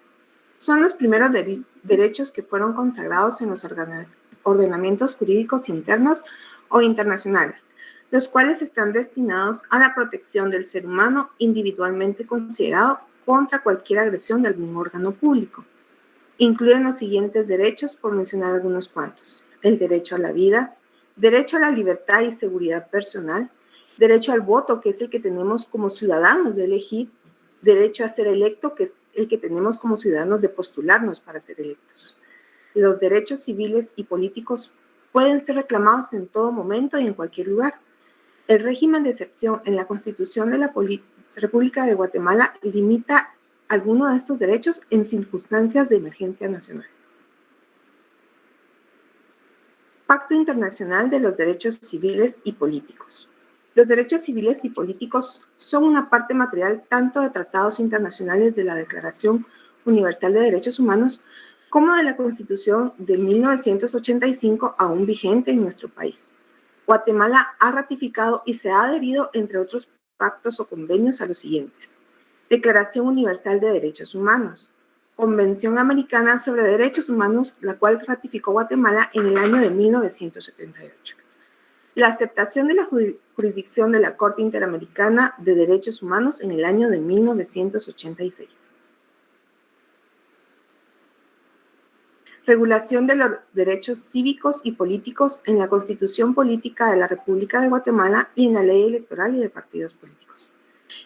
Son los primeros derechos que fueron consagrados en los ordenamientos jurídicos internos o internacionales, los cuales están destinados a la protección del ser humano individualmente considerado contra cualquier agresión de algún órgano público. Incluyen los siguientes derechos, por mencionar algunos cuantos: el derecho a la vida, derecho a la libertad y seguridad personal, derecho al voto, que es el que tenemos como ciudadanos de elegir, derecho a ser electo, que es el que tenemos como ciudadanos de postularnos para ser electos. Los derechos civiles y políticos pueden ser reclamados en todo momento y en cualquier lugar. El régimen de excepción en la Constitución de la República de Guatemala limita algunos de estos derechos en circunstancias de emergencia nacional. Pacto Internacional de los Derechos Civiles y Políticos. Los derechos civiles y políticos son una parte material tanto de tratados internacionales de la Declaración Universal de Derechos Humanos como de la Constitución de 1985, aún vigente en nuestro país. Guatemala ha ratificado y se ha adherido, entre otros pactos o convenios, a los siguientes: Declaración Universal de Derechos Humanos, Convención Americana sobre Derechos Humanos, la cual ratificó Guatemala en el año de 1978. La aceptación de la jurisdicción de la Corte Interamericana de Derechos Humanos en el año de 1986. Regulación de los derechos cívicos y políticos en la Constitución Política de la República de Guatemala y en la Ley Electoral y de Partidos Políticos.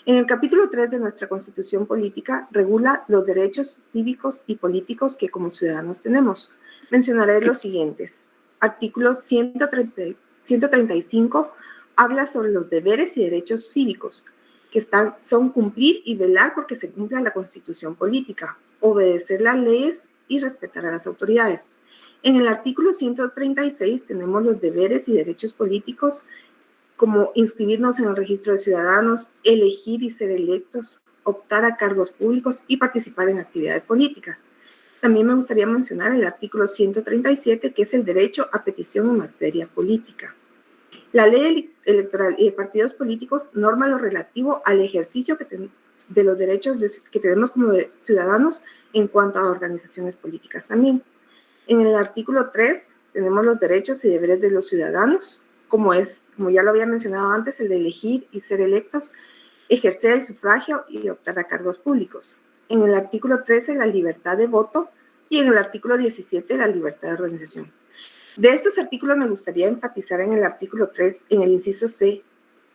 En el capítulo 3 de nuestra Constitución Política regula los derechos cívicos y políticos que como ciudadanos tenemos. Mencionaré los siguientes. Artículo 135 habla sobre los deberes y derechos cívicos, que son cumplir y velar porque se cumpla la Constitución Política, obedecer las leyes y respetar a las autoridades. En el artículo 136 tenemos los deberes y derechos políticos, como inscribirnos en el registro de ciudadanos, elegir y ser electos, optar a cargos públicos y participar en actividades políticas. También me gustaría mencionar el artículo 137, que es el derecho a petición en materia política. La ley electoral y de partidos políticos norma lo relativo al ejercicio de los derechos que tenemos como ciudadanos en cuanto a organizaciones políticas también. En el artículo 3 tenemos los derechos y deberes de los ciudadanos, como ya lo había mencionado antes, el de elegir y ser electos, ejercer el sufragio y optar a cargos públicos. En el artículo 13, la libertad de voto, y en el artículo 17, la libertad de organización. De estos artículos me gustaría enfatizar en el artículo 3, en el inciso C,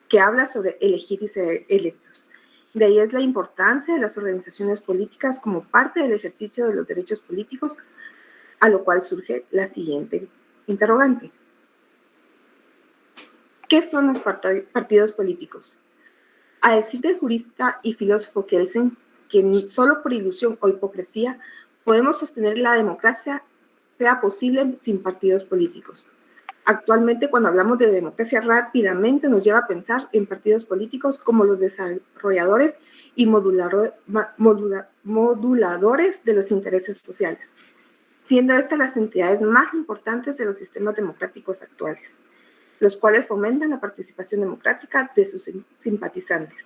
que habla sobre elegir y ser electos. De ahí es la importancia de las organizaciones políticas como parte del ejercicio de los derechos políticos, a lo cual surge la siguiente interrogante. ¿Qué son los partidos políticos? A decir del jurista y filósofo Kelsen, que solo por ilusión o hipocresía podemos sostener la democracia sea posible sin partidos políticos. Actualmente, cuando hablamos de democracia, rápidamente nos lleva a pensar en partidos políticos como los desarrolladores y moduladores de los intereses sociales, siendo estas las entidades más importantes de los sistemas democráticos actuales, los cuales fomentan la participación democrática de sus simpatizantes.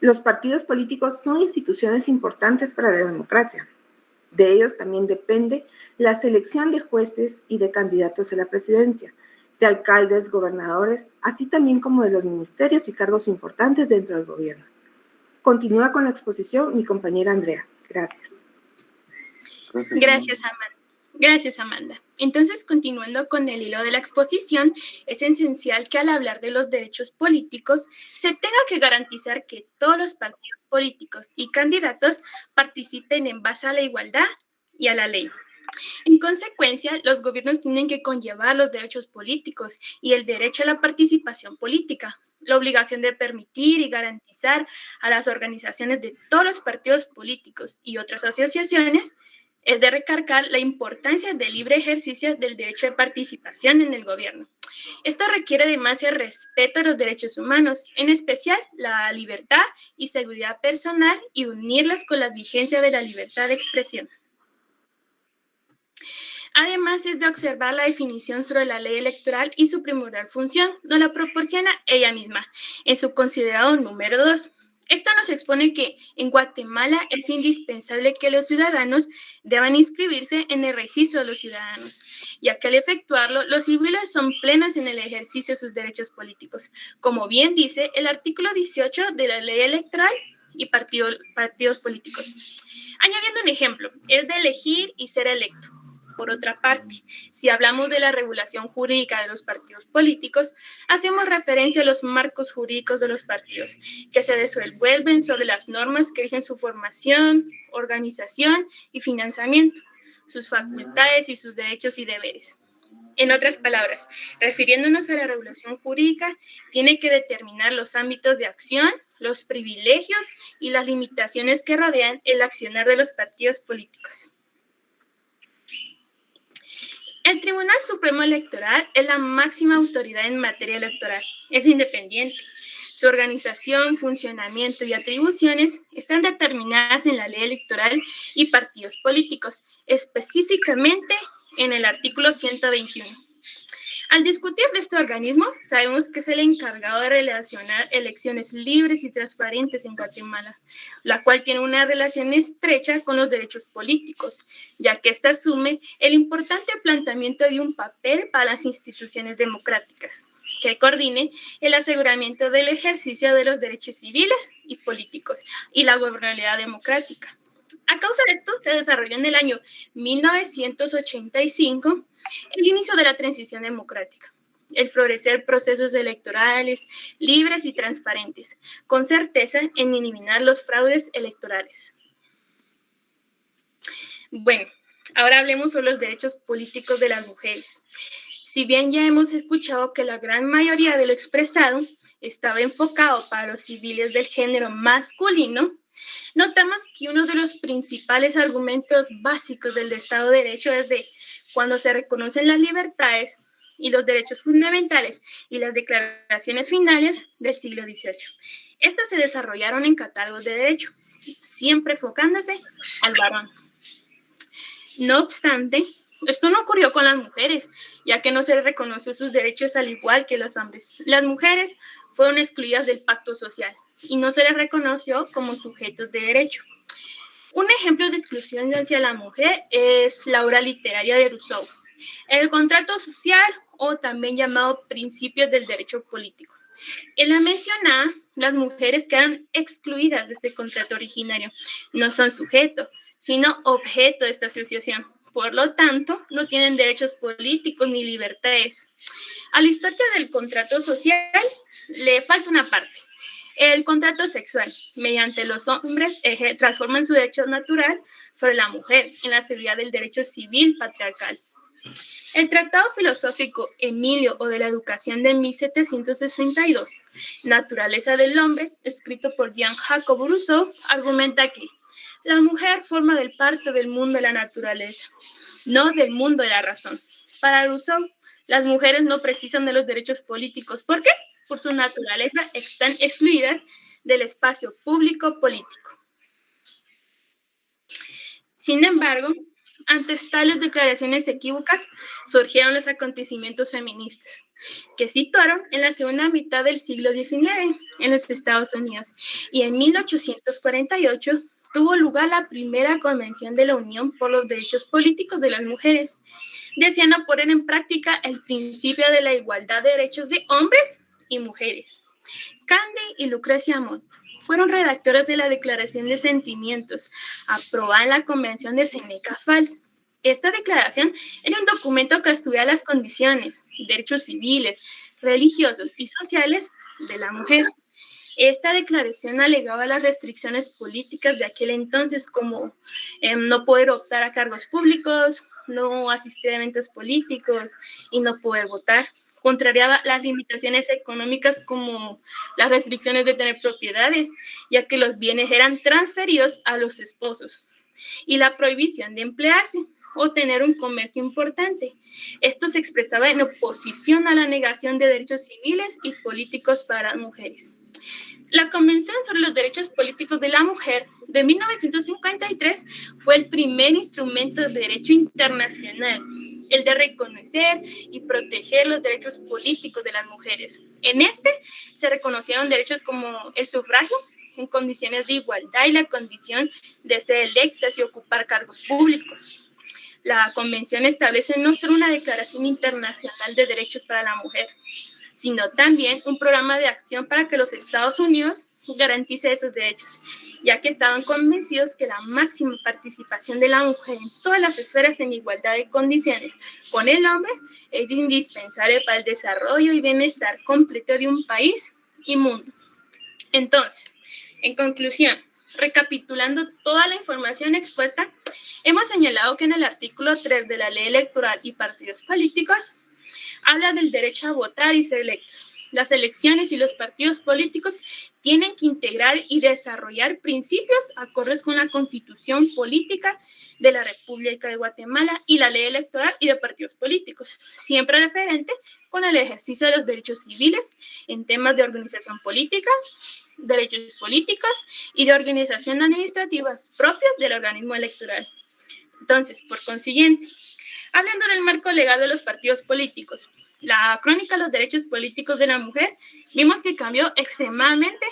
Los partidos políticos son instituciones importantes para la democracia. De ellos también depende la selección de jueces y de candidatos a la presidencia, de alcaldes, gobernadores, así también como de los ministerios y cargos importantes dentro del gobierno. Continúa con la exposición mi compañera Andrea. Gracias. Gracias, Amanda. Entonces, continuando con el hilo de la exposición, es esencial que al hablar de los derechos políticos se tenga que garantizar que todos los partidos políticos y candidatos participen en base a la igualdad y a la ley. En consecuencia, los gobiernos tienen que conllevar los derechos políticos y el derecho a la participación política, la obligación de permitir y garantizar a las organizaciones de todos los partidos políticos y otras asociaciones es de recargar la importancia del libre ejercicio del derecho de participación en el gobierno. Esto requiere además el respeto a los derechos humanos, en especial la libertad y seguridad personal, y unirlas con la vigencia de la libertad de expresión. Además, es de observar la definición sobre la ley electoral y su primordial función, nos la proporciona ella misma en su considerado número 2. Esta nos expone que en Guatemala es indispensable que los ciudadanos deban inscribirse en el registro de los ciudadanos, ya que al efectuarlo, los civiles son plenos en el ejercicio de sus derechos políticos, como bien dice el artículo 18 de la ley electoral y partidos políticos. Añadiendo un ejemplo, es de elegir y ser electo. Por otra parte, si hablamos de la regulación jurídica de los partidos políticos, hacemos referencia a los marcos jurídicos de los partidos, que se desenvuelven sobre las normas que rigen su formación, organización y financiamiento, sus facultades y sus derechos y deberes. En otras palabras, refiriéndonos a la regulación jurídica, tiene que determinar los ámbitos de acción, los privilegios y las limitaciones que rodean el accionar de los partidos políticos. El Tribunal Supremo Electoral es la máxima autoridad en materia electoral. Es independiente. Su organización, funcionamiento y atribuciones están determinadas en la ley electoral y partidos políticos, específicamente en el artículo 121. Al discutir de este organismo, sabemos que es el encargado de relacionar elecciones libres y transparentes en Guatemala, la cual tiene una relación estrecha con los derechos políticos, ya que ésta asume el importante planteamiento de un papel para las instituciones democráticas, que coordine el aseguramiento del ejercicio de los derechos civiles y políticos y la gobernabilidad democrática. A causa de esto, se desarrolló en el año 1985 el inicio de la transición democrática, el florecer procesos electorales libres y transparentes, con certeza en eliminar los fraudes electorales. Bueno, ahora hablemos sobre los derechos políticos de las mujeres. Si bien ya hemos escuchado que la gran mayoría de lo expresado estaba enfocado para los civiles del género masculino, notamos que uno de los principales argumentos básicos del Estado de Derecho es de cuando se reconocen las libertades y los derechos fundamentales y las declaraciones finales del siglo XVIII. Estas se desarrollaron en catálogos de derecho, siempre enfocándose al varón. No obstante, esto no ocurrió con las mujeres, ya que no se reconoció sus derechos al igual que los hombres. Las mujeres fueron excluidas del pacto social y no se les reconoció como sujetos de derecho. Un ejemplo de exclusión hacia la mujer es la obra literaria de Rousseau, el contrato social, o también llamado principios del derecho político. En la mencionada, las mujeres quedan excluidas de este contrato originario. No son sujeto, sino objeto de esta asociación. Por lo tanto, no tienen derechos políticos ni libertades. A la historia del contrato social le falta una parte. El contrato sexual, mediante los hombres, transforman su derecho natural sobre la mujer en la seguridad del derecho civil patriarcal. El Tratado Filosófico Emilio o de la Educación de 1762, Naturaleza del Hombre, escrito por Jean-Jacques Rousseau, argumenta que la mujer forma parte del mundo de la naturaleza, no del mundo de la razón. Para Rousseau, las mujeres no precisan de los derechos políticos. ¿Por qué? Por su naturaleza están excluidas del espacio público político. Sin embargo, ante tales declaraciones equívocas, surgieron los acontecimientos feministas, que situaron en la segunda mitad del siglo XIX en los Estados Unidos, y en 1848 tuvo lugar la primera convención de la Unión por los Derechos Políticos de las Mujeres, deseando poner en práctica el principio de la igualdad de derechos de hombres y mujeres. Candy y Lucrecia Mott fueron redactoras de la Declaración de Sentimientos, aprobada en la Convención de Seneca Falls. Esta declaración era un documento que estudia las condiciones, derechos civiles, religiosos y sociales de la mujer. Esta declaración alegaba las restricciones políticas de aquel entonces, como no poder optar a cargos públicos, no asistir a eventos políticos y no poder votar. Contrariaba las limitaciones económicas como las restricciones de tener propiedades, ya que los bienes eran transferidos a los esposos, y la prohibición de emplearse o tener un comercio importante. Esto se expresaba en oposición a la negación de derechos civiles y políticos para las mujeres. La Convención sobre los Derechos Políticos de la Mujer de 1953 fue el primer instrumento de derecho internacional, el de reconocer y proteger los derechos políticos de las mujeres. En este se reconocieron derechos como el sufragio en condiciones de igualdad y la condición de ser electas y ocupar cargos públicos. La Convención establece no solo una declaración internacional de derechos para la mujer, sino también un programa de acción para que los Estados Unidos garantice esos derechos, ya que estaban convencidos que la máxima participación de la mujer en todas las esferas en igualdad de condiciones con el hombre es indispensable para el desarrollo y bienestar completo de un país y mundo. Entonces, en conclusión, recapitulando toda la información expuesta, hemos señalado que en el artículo 3 de la Ley Electoral y Partidos Políticos habla del derecho a votar y ser electos. Las elecciones y los partidos políticos tienen que integrar y desarrollar principios acordes con la Constitución Política de la República de Guatemala y la Ley Electoral y de partidos políticos, siempre referente con el ejercicio de los derechos civiles en temas de organización política, derechos políticos y de organización administrativa propias del organismo electoral. Entonces, por consiguiente, hablando del marco legal de los partidos políticos, la crónica de los derechos políticos de la mujer, vimos que cambió extremadamente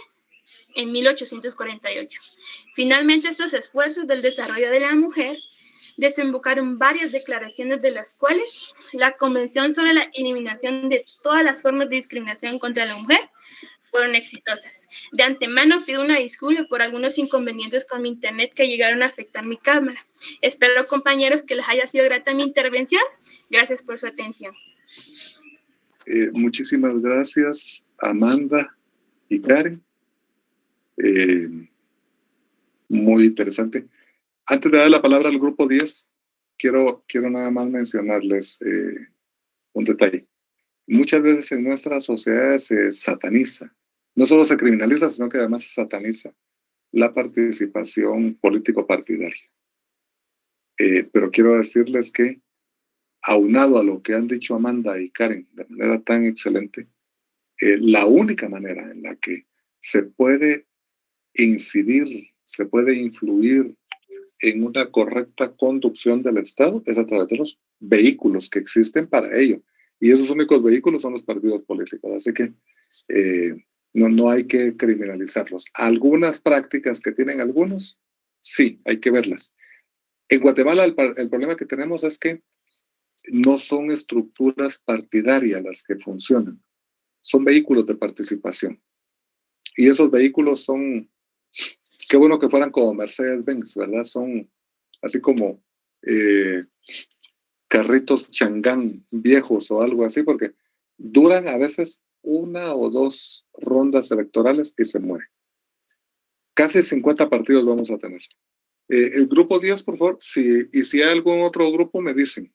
en 1848. Finalmente, estos esfuerzos del desarrollo de la mujer desembocaron varias declaraciones, de las cuales la Convención sobre la eliminación de todas las formas de discriminación contra la mujer fueron exitosas. De antemano pido una disculpa por algunos inconvenientes con mi internet que llegaron a afectar mi cámara. Espero, compañeros, que les haya sido grata mi intervención. Gracias por su atención. Muchísimas gracias, Amanda y Karen. Muy interesante. Antes de dar la palabra al grupo 10, quiero nada más mencionarles un detalle. Muchas veces en nuestras sociedades se sataniza, no solo se criminaliza, sino que además se sataniza la participación político-partidaria. Pero quiero decirles que, aunado a lo que han dicho Amanda y Karen de manera tan excelente, la única manera en la que se puede incidir, se puede influir en una correcta conducción del Estado es a través de los vehículos que existen para ello. Y esos únicos vehículos son los partidos políticos. Así que no hay que criminalizarlos. Algunas prácticas que tienen algunos, sí, hay que verlas. En Guatemala el problema que tenemos es que no son estructuras partidarias las que funcionan, son vehículos de participación. Y esos vehículos son, qué bueno que fueran como Mercedes-Benz, ¿verdad? Son así como carritos Changán viejos o algo así, porque duran a veces 1 o 2 rondas electorales y se mueren. Casi 50 partidos vamos a tener. El grupo 10, por favor, si hay algún otro grupo, me dicen.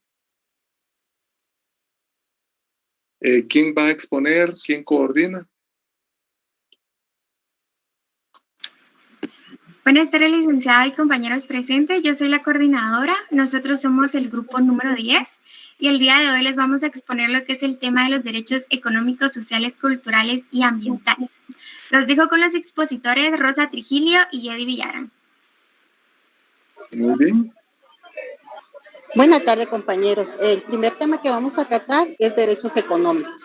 ¿Quién va a exponer? ¿Quién coordina? Buenas tardes, licenciada y compañeros presentes. Yo soy la coordinadora. Nosotros somos el grupo número 10 y el día de hoy les vamos a exponer lo que es el tema de los derechos económicos, sociales, culturales y ambientales. Los dejo con los expositores Rosa Trigilio y Yedi Villarán. Muy bien. Buenas tardes, compañeros. El primer tema que vamos a tratar es derechos económicos.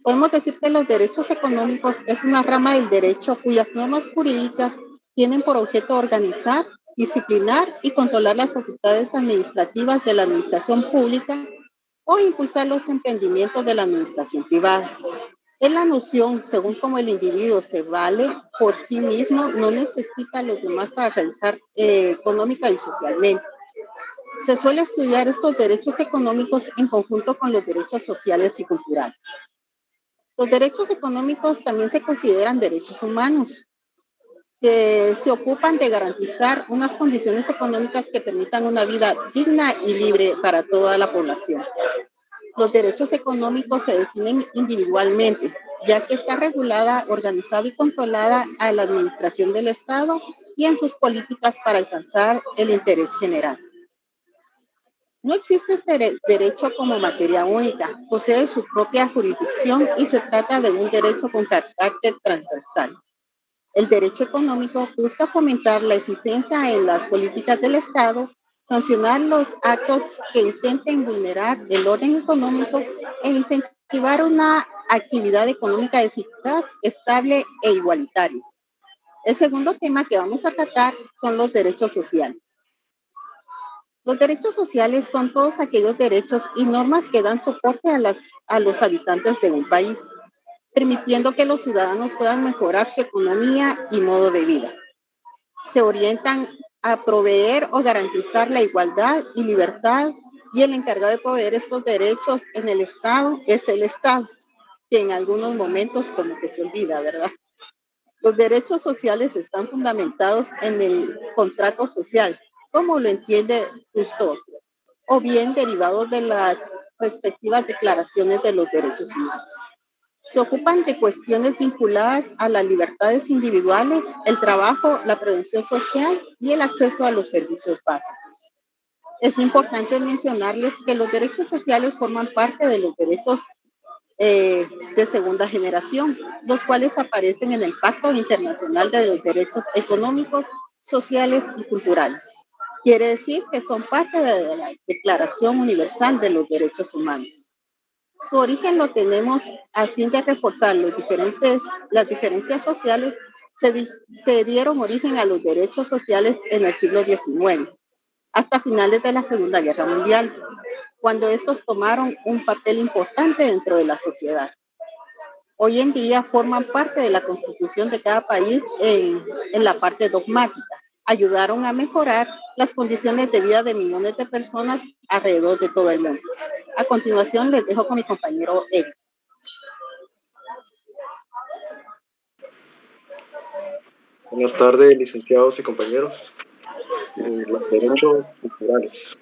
Podemos decir que los derechos económicos es una rama del derecho cuyas normas jurídicas tienen por objeto organizar, disciplinar y controlar las facultades administrativas de la administración pública o impulsar los emprendimientos de la administración privada. Es la noción según cómo el individuo se vale por sí mismo, no necesita a los demás para realizar económica y socialmente. Se suele estudiar estos derechos económicos en conjunto con los derechos sociales y culturales. Los derechos económicos también se consideran derechos humanos, que se ocupan de garantizar unas condiciones económicas que permitan una vida digna y libre para toda la población. Los derechos económicos se definen individualmente, ya que está regulada, organizada y controlada a la administración del Estado y en sus políticas para alcanzar el interés general. No existe este derecho como materia única, posee su propia jurisdicción y se trata de un derecho con carácter transversal. El derecho económico busca fomentar la eficiencia en las políticas del Estado, sancionar los actos que intenten vulnerar el orden económico e incentivar una actividad económica eficaz, estable e igualitaria. El segundo tema que vamos a tratar son los derechos sociales. Los derechos sociales son todos aquellos derechos y normas que dan soporte a los habitantes de un país, permitiendo que los ciudadanos puedan mejorar su economía y modo de vida. Se orientan a proveer o garantizar la igualdad y libertad, y el encargado de proveer estos derechos en el Estado es el Estado, que en algunos momentos como que se olvida, ¿verdad? Los derechos sociales están fundamentados en el contrato social, como lo entiende Rousseau, o bien derivados de las respectivas declaraciones de los derechos humanos. Se ocupan de cuestiones vinculadas a las libertades individuales, el trabajo, la prevención social y el acceso a los servicios básicos. Es importante mencionarles que los derechos sociales forman parte de los derechos de segunda generación, los cuales aparecen en el Pacto Internacional de los Derechos Económicos, Sociales y Culturales. Quiere decir que son parte de la Declaración Universal de los Derechos Humanos. Su origen lo tenemos a fin de reforzar las diferencias sociales, se dieron origen a los derechos sociales en el siglo XIX, hasta finales de la Segunda Guerra Mundial, cuando estos tomaron un papel importante dentro de la sociedad. Hoy en día forman parte de la constitución de cada país en la parte dogmática. Ayudaron a mejorar las condiciones de vida de millones de personas alrededor de todo el mundo. A continuación les dejo con mi compañero Eric. Buenas tardes, licenciados y compañeros. Los derechos culturales.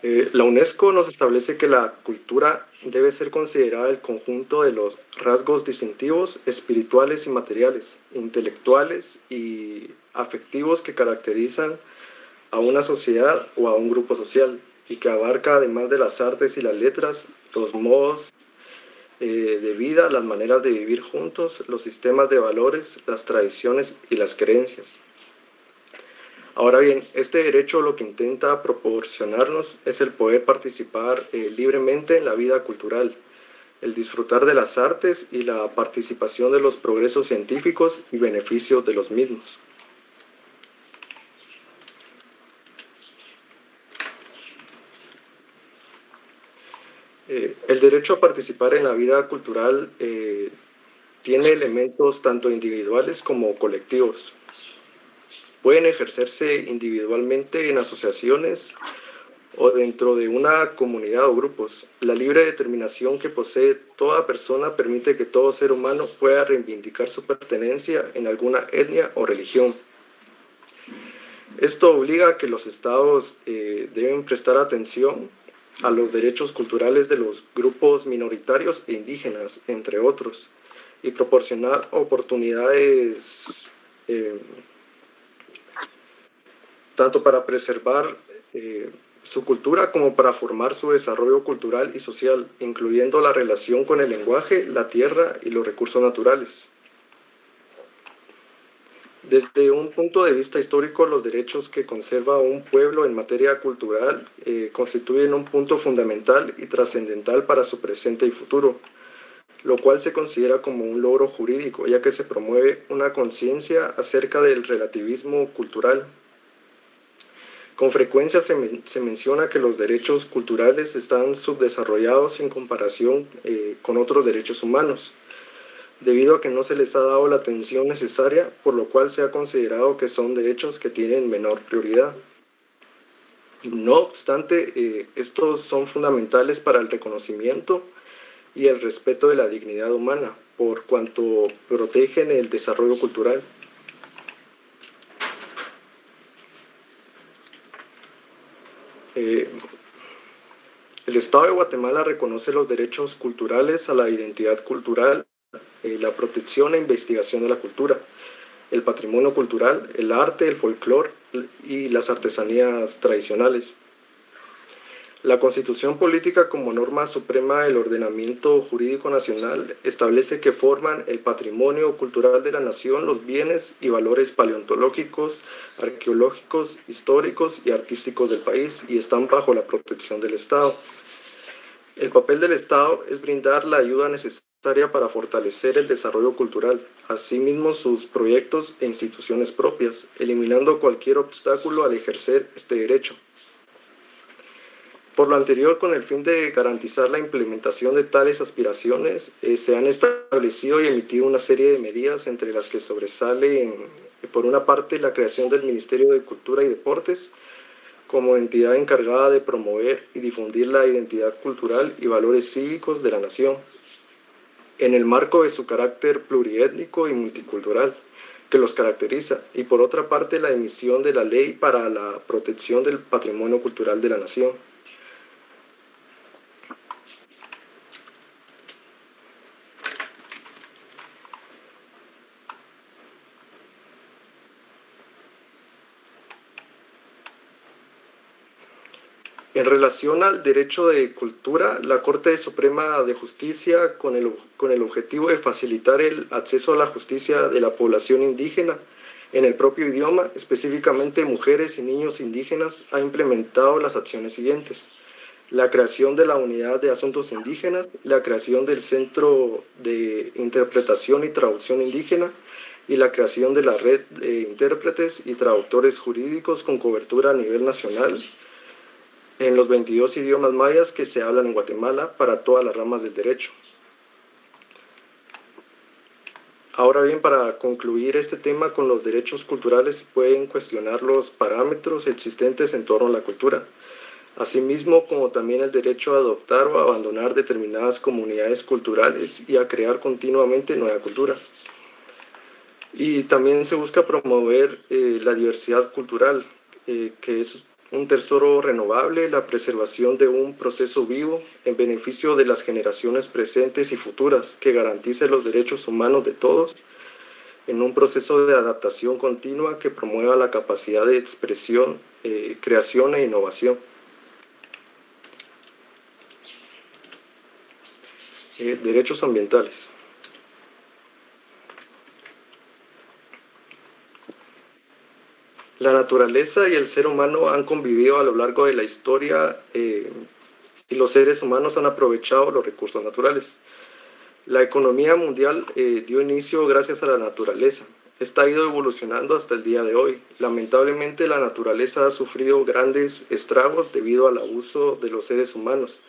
La UNESCO nos establece que la cultura debe ser considerada el conjunto de los rasgos distintivos, espirituales y materiales, intelectuales y afectivos que caracterizan a una sociedad o a un grupo social, y que abarca, además de las artes y las letras, los modos de vida, las maneras de vivir juntos, los sistemas de valores, las tradiciones y las creencias. Ahora bien, este derecho lo que intenta proporcionarnos es el poder participar libremente en la vida cultural, el disfrutar de las artes y la participación de los progresos científicos y beneficios de los mismos. El derecho a participar en la vida cultural tiene elementos tanto individuales como colectivos. Pueden ejercerse individualmente en asociaciones o dentro de una comunidad o grupos. La libre determinación que posee toda persona permite que todo ser humano pueda reivindicar su pertenencia en alguna etnia o religión. Esto obliga a que los estados deben prestar atención a los derechos culturales de los grupos minoritarios e indígenas, entre otros, y proporcionar oportunidades tanto para preservar su cultura como para formar su desarrollo cultural y social, incluyendo la relación con el lenguaje, la tierra y los recursos naturales. Desde un punto de vista histórico, los derechos que conserva un pueblo en materia cultural constituyen un punto fundamental y trascendental para su presente y futuro, lo cual se considera como un logro jurídico, ya que se promueve una conciencia acerca del relativismo cultural. Con frecuencia se menciona que los derechos culturales están subdesarrollados en comparación con otros derechos humanos, debido a que no se les ha dado la atención necesaria, por lo cual se ha considerado que son derechos que tienen menor prioridad. No obstante, estos son fundamentales para el reconocimiento y el respeto de la dignidad humana, por cuanto protegen el desarrollo cultural. El Estado de Guatemala reconoce los derechos culturales a la identidad cultural, la protección e investigación de la cultura, el patrimonio cultural, el arte, el folclore y las artesanías tradicionales. La Constitución Política, como norma suprema del ordenamiento jurídico nacional, establece que forman el patrimonio cultural de la nación los bienes y valores paleontológicos, arqueológicos, históricos y artísticos del país y están bajo la protección del Estado. El papel del Estado es brindar la ayuda necesaria para fortalecer el desarrollo cultural, asimismo sus proyectos e instituciones propias, eliminando cualquier obstáculo al ejercer este derecho. Por lo anterior, con el fin de garantizar la implementación de tales aspiraciones, se han establecido y emitido una serie de medidas, entre las que sobresale, por una parte, la creación del Ministerio de Cultura y Deportes, como entidad encargada de promover y difundir la identidad cultural y valores cívicos de la nación, en el marco de su carácter pluriétnico y multicultural que los caracteriza, y por otra parte, la emisión de la Ley para la Protección del Patrimonio Cultural de la Nación. En relación al derecho de cultura, la Corte Suprema de Justicia, con el objetivo de facilitar el acceso a la justicia de la población indígena en el propio idioma, específicamente mujeres y niños indígenas, ha implementado las acciones siguientes: la creación de la Unidad de Asuntos Indígenas, la creación del Centro de Interpretación y Traducción Indígena y la creación de la Red de Intérpretes y Traductores Jurídicos con cobertura a nivel nacional en los 22 idiomas mayas que se hablan en Guatemala para todas las ramas del derecho. Ahora bien, para concluir este tema con los derechos culturales, pueden cuestionar los parámetros existentes en torno a la cultura, asimismo como también el derecho a adoptar o abandonar determinadas comunidades culturales y a crear continuamente nueva cultura. Y también se busca promover la diversidad cultural, que es un tesoro renovable, la preservación de un proceso vivo en beneficio de las generaciones presentes y futuras, que garantice los derechos humanos de todos en un proceso de adaptación continua que promueva la capacidad de expresión, creación e innovación. Derechos ambientales. La naturaleza y el ser humano han convivido a lo largo de la historia y los seres humanos han aprovechado los recursos naturales. La economía mundial dio inicio gracias a la naturaleza. Esta ha ido evolucionando hasta el día de hoy. Lamentablemente, la naturaleza ha sufrido grandes estragos debido al abuso de los seres humanos,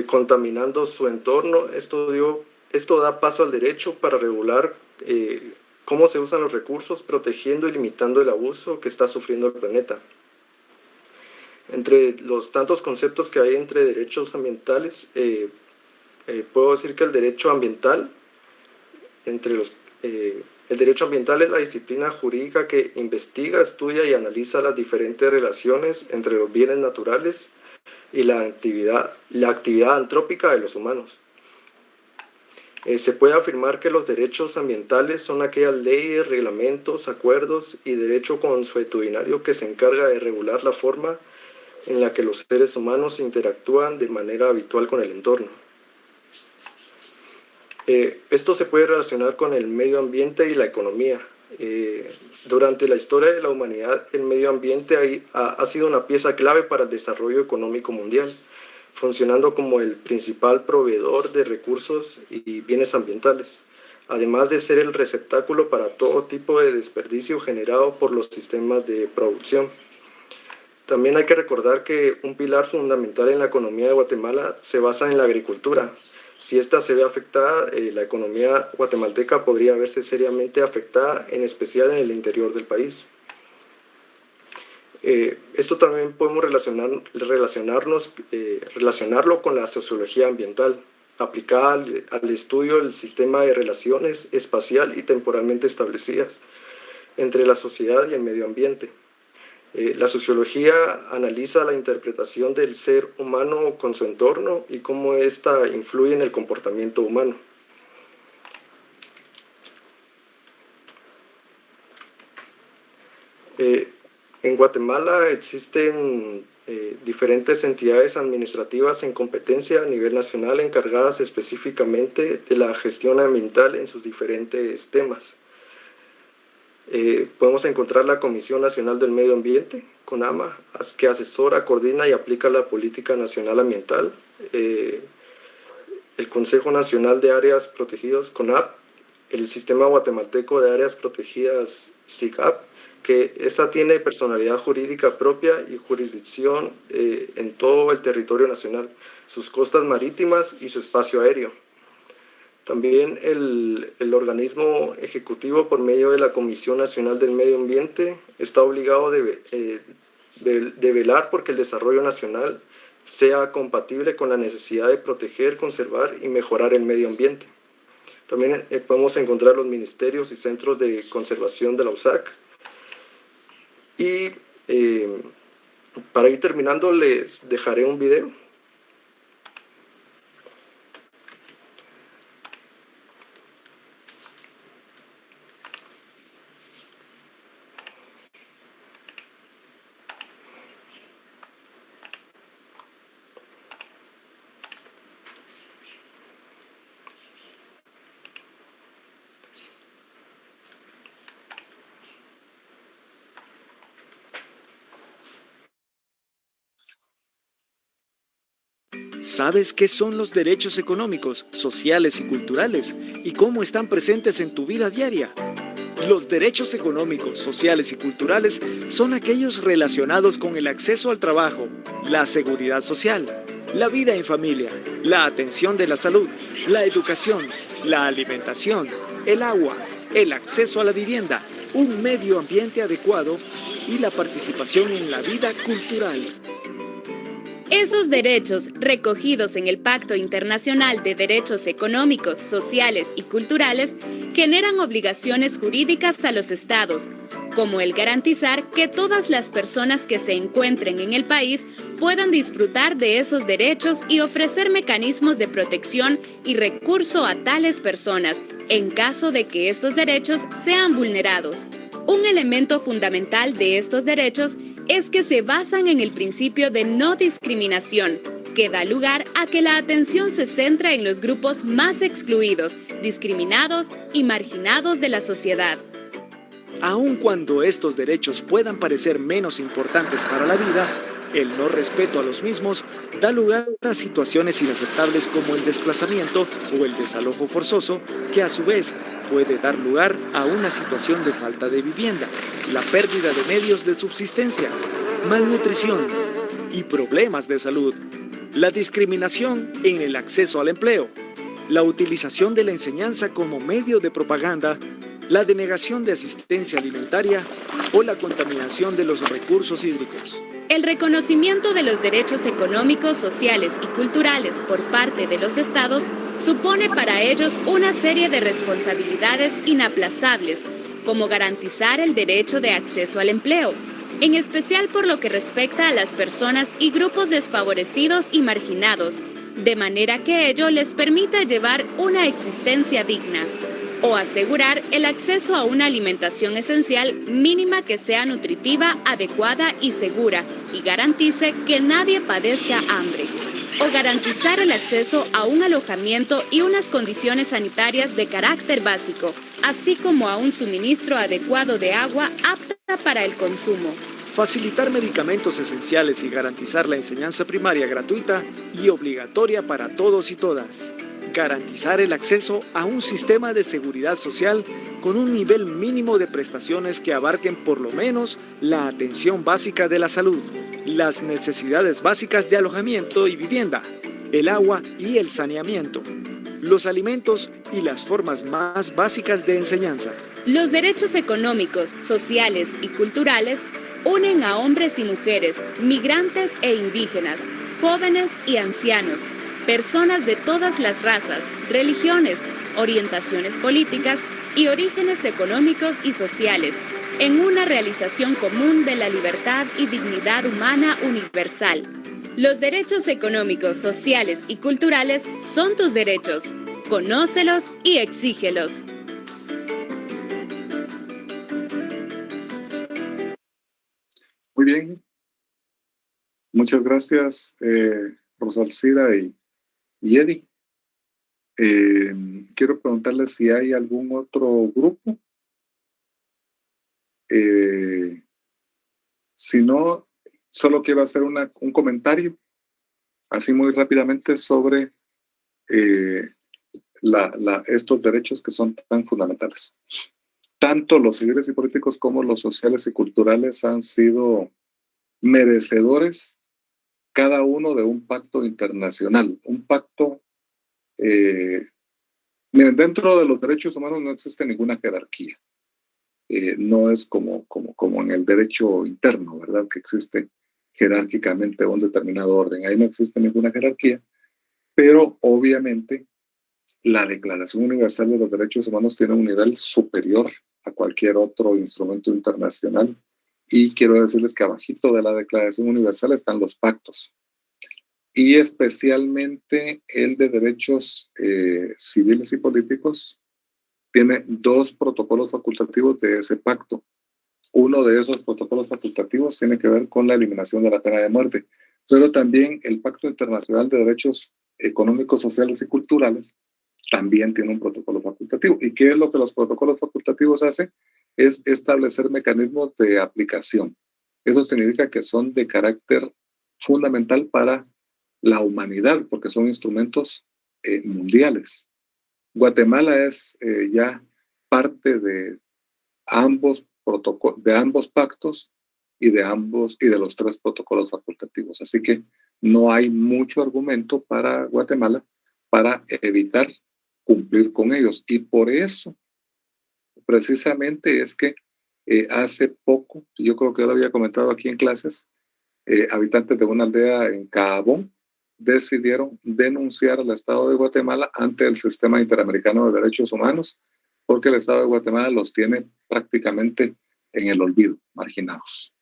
contaminando su entorno. Esto da paso al derecho para regular cómo se usan los recursos, protegiendo y limitando el abuso que está sufriendo el planeta. Entre los tantos conceptos que hay entre derechos ambientales, puedo decir que el derecho ambiental, el derecho ambiental es la disciplina jurídica que investiga, estudia y analiza las diferentes relaciones entre los bienes naturales y la actividad antrópica de los humanos. Se puede afirmar que los derechos ambientales son aquellas leyes, reglamentos, acuerdos y derecho consuetudinario que se encarga de regular la forma en la que los seres humanos interactúan de manera habitual con el entorno. Esto se puede relacionar con el medio ambiente y la economía. Durante la historia de la humanidad, el medio ambiente ha sido una pieza clave para el desarrollo económico mundial, funcionando como el principal proveedor de recursos y bienes ambientales, además de ser el receptáculo para todo tipo de desperdicio generado por los sistemas de producción. También hay que recordar que un pilar fundamental en la economía de Guatemala se basa en la agricultura, Si esta se ve afectada, la economía guatemalteca podría verse seriamente afectada, en especial en el interior del país. Esto también podemos relacionarlo con la sociología ambiental, aplicada al estudio del sistema de relaciones espacial y temporalmente establecidas entre la sociedad y el medio ambiente. La sociología analiza la interpretación del ser humano con su entorno y cómo ésta influye en el comportamiento humano. En Guatemala existen diferentes entidades administrativas en competencia a nivel nacional encargadas específicamente de la gestión ambiental en sus diferentes temas. Podemos encontrar la Comisión Nacional del Medio Ambiente, CONAMA, que asesora, coordina y aplica la política nacional ambiental. El Consejo Nacional de Áreas Protegidas, CONAP, el Sistema Guatemalteco de Áreas Protegidas, SIGAP, que esta tiene personalidad jurídica propia y jurisdicción en todo el territorio nacional, sus costas marítimas y su espacio aéreo. También el organismo ejecutivo, por medio de la Comisión Nacional del Medio Ambiente, está obligado de velar porque el desarrollo nacional sea compatible con la necesidad de proteger, conservar y mejorar el medio ambiente. También podemos encontrar los ministerios y centros de conservación de la USAC. Y para ir terminando, les dejaré un video. ¿Sabes qué son los derechos económicos, sociales y culturales y cómo están presentes en tu vida diaria? Los derechos económicos, sociales y culturales son aquellos relacionados con el acceso al trabajo, la seguridad social, la vida en familia, la atención de la salud, la educación, la alimentación, el agua, el acceso a la vivienda, un medio ambiente adecuado y la participación en la vida cultural. Esos derechos, recogidos en el Pacto Internacional de Derechos Económicos, Sociales y Culturales, generan obligaciones jurídicas a los estados, como el garantizar que todas las personas que se encuentren en el país puedan disfrutar de esos derechos y ofrecer mecanismos de protección y recurso a tales personas, en caso de que estos derechos sean vulnerados. Un elemento fundamental de estos derechos es que se basan en el principio de no discriminación, que da lugar a que la atención se centra en los grupos más excluidos, discriminados y marginados de la sociedad. Aun cuando estos derechos puedan parecer menos importantes para la vida, el no respeto a los mismos da lugar a situaciones inaceptables como el desplazamiento o el desalojo forzoso, que a su vez puede dar lugar a una situación de falta de vivienda, la pérdida de medios de subsistencia, malnutrición y problemas de salud, la discriminación en el acceso al empleo, la utilización de la enseñanza como medio de propaganda, la denegación de asistencia alimentaria o la contaminación de los recursos hídricos. El reconocimiento de los derechos económicos, sociales y culturales por parte de los estados supone para ellos una serie de responsabilidades inaplazables, como garantizar el derecho de acceso al empleo, en especial por lo que respecta a las personas y grupos desfavorecidos y marginados, de manera que ello les permita llevar una existencia digna, o asegurar el acceso a una alimentación esencial mínima que sea nutritiva, adecuada y segura y garantice que nadie padezca hambre, o garantizar el acceso a un alojamiento y unas condiciones sanitarias de carácter básico, así como a un suministro adecuado de agua apta para el consumo. Facilitar medicamentos esenciales y garantizar la enseñanza primaria gratuita y obligatoria para todos y todas. Garantizar el acceso a un sistema de seguridad social con un nivel mínimo de prestaciones que abarquen por lo menos la atención básica de la salud, las necesidades básicas de alojamiento y vivienda, el agua y el saneamiento, los alimentos y las formas más básicas de enseñanza. Los derechos económicos, sociales y culturales unen a hombres y mujeres, migrantes e indígenas, jóvenes y ancianos, personas de todas las razas, religiones, orientaciones políticas y orígenes económicos y sociales, en una realización común de la libertad y dignidad humana universal. Los derechos económicos, sociales y culturales son tus derechos. Conócelos y exígelos. Muy bien. Muchas gracias, Rosalcira y Eddie. Quiero preguntarles si hay algún otro grupo. Si no, solo quiero hacer un comentario, así muy rápidamente, sobre estos derechos que son tan fundamentales. Tanto los civiles y políticos como los sociales y culturales han sido merecedores cada uno de un pacto internacional, un pacto. Miren, dentro de los derechos humanos no existe ninguna jerarquía. No es como en el derecho interno, ¿verdad? Que existe jerárquicamente un determinado orden. Ahí no existe ninguna jerarquía, pero obviamente la Declaración Universal de los Derechos Humanos tiene un nivel superior a cualquier otro instrumento internacional, y quiero decirles que abajito de la Declaración Universal están los pactos, y especialmente el de derechos civiles y políticos tiene 2 protocolos facultativos de ese pacto. Uno de esos protocolos facultativos tiene que ver con la eliminación de la pena de muerte, pero también el Pacto Internacional de Derechos Económicos, Sociales y Culturales también tiene un protocolo facultativo. ¿Y qué es lo que los protocolos facultativos hacen? Es establecer mecanismos de aplicación. Eso significa que son de carácter fundamental para la humanidad, porque son instrumentos mundiales. Guatemala es ya parte de ambos pactos y de los 3 protocolos facultativos. Así que no hay mucho argumento para Guatemala para evitar cumplir con ellos. Y por eso, precisamente, es que hace poco, yo creo que yo lo había comentado aquí en clases, habitantes de una aldea en Caabón decidieron denunciar al Estado de Guatemala ante el Sistema Interamericano de Derechos Humanos, porque el Estado de Guatemala los tiene prácticamente en el olvido, marginados.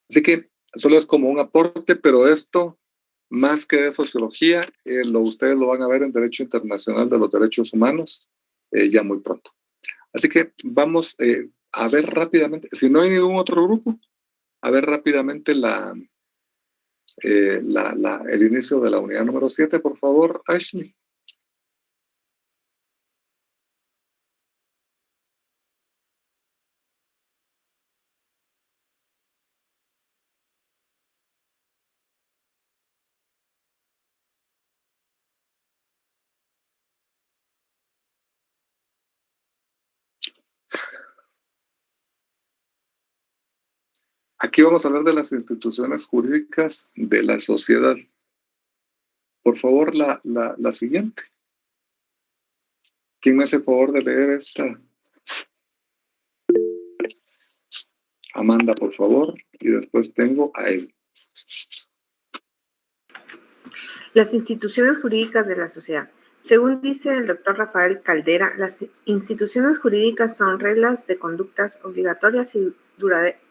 Así que solo es como un aporte, pero esto, más que de sociología, ustedes lo van a ver en Derecho Internacional de los Derechos Humanos ya muy pronto. Así que vamos a ver rápidamente, si no hay ningún otro grupo, a ver rápidamente el inicio de la unidad número 7, por favor, Ashley. Aquí vamos a hablar de las instituciones jurídicas de la sociedad. Por favor, la siguiente. ¿Quién me hace favor de leer esta? Amanda, por favor. Y después tengo a él. Las instituciones jurídicas de la sociedad. Según dice el doctor Rafael Caldera, las instituciones jurídicas son reglas de conductas obligatorias y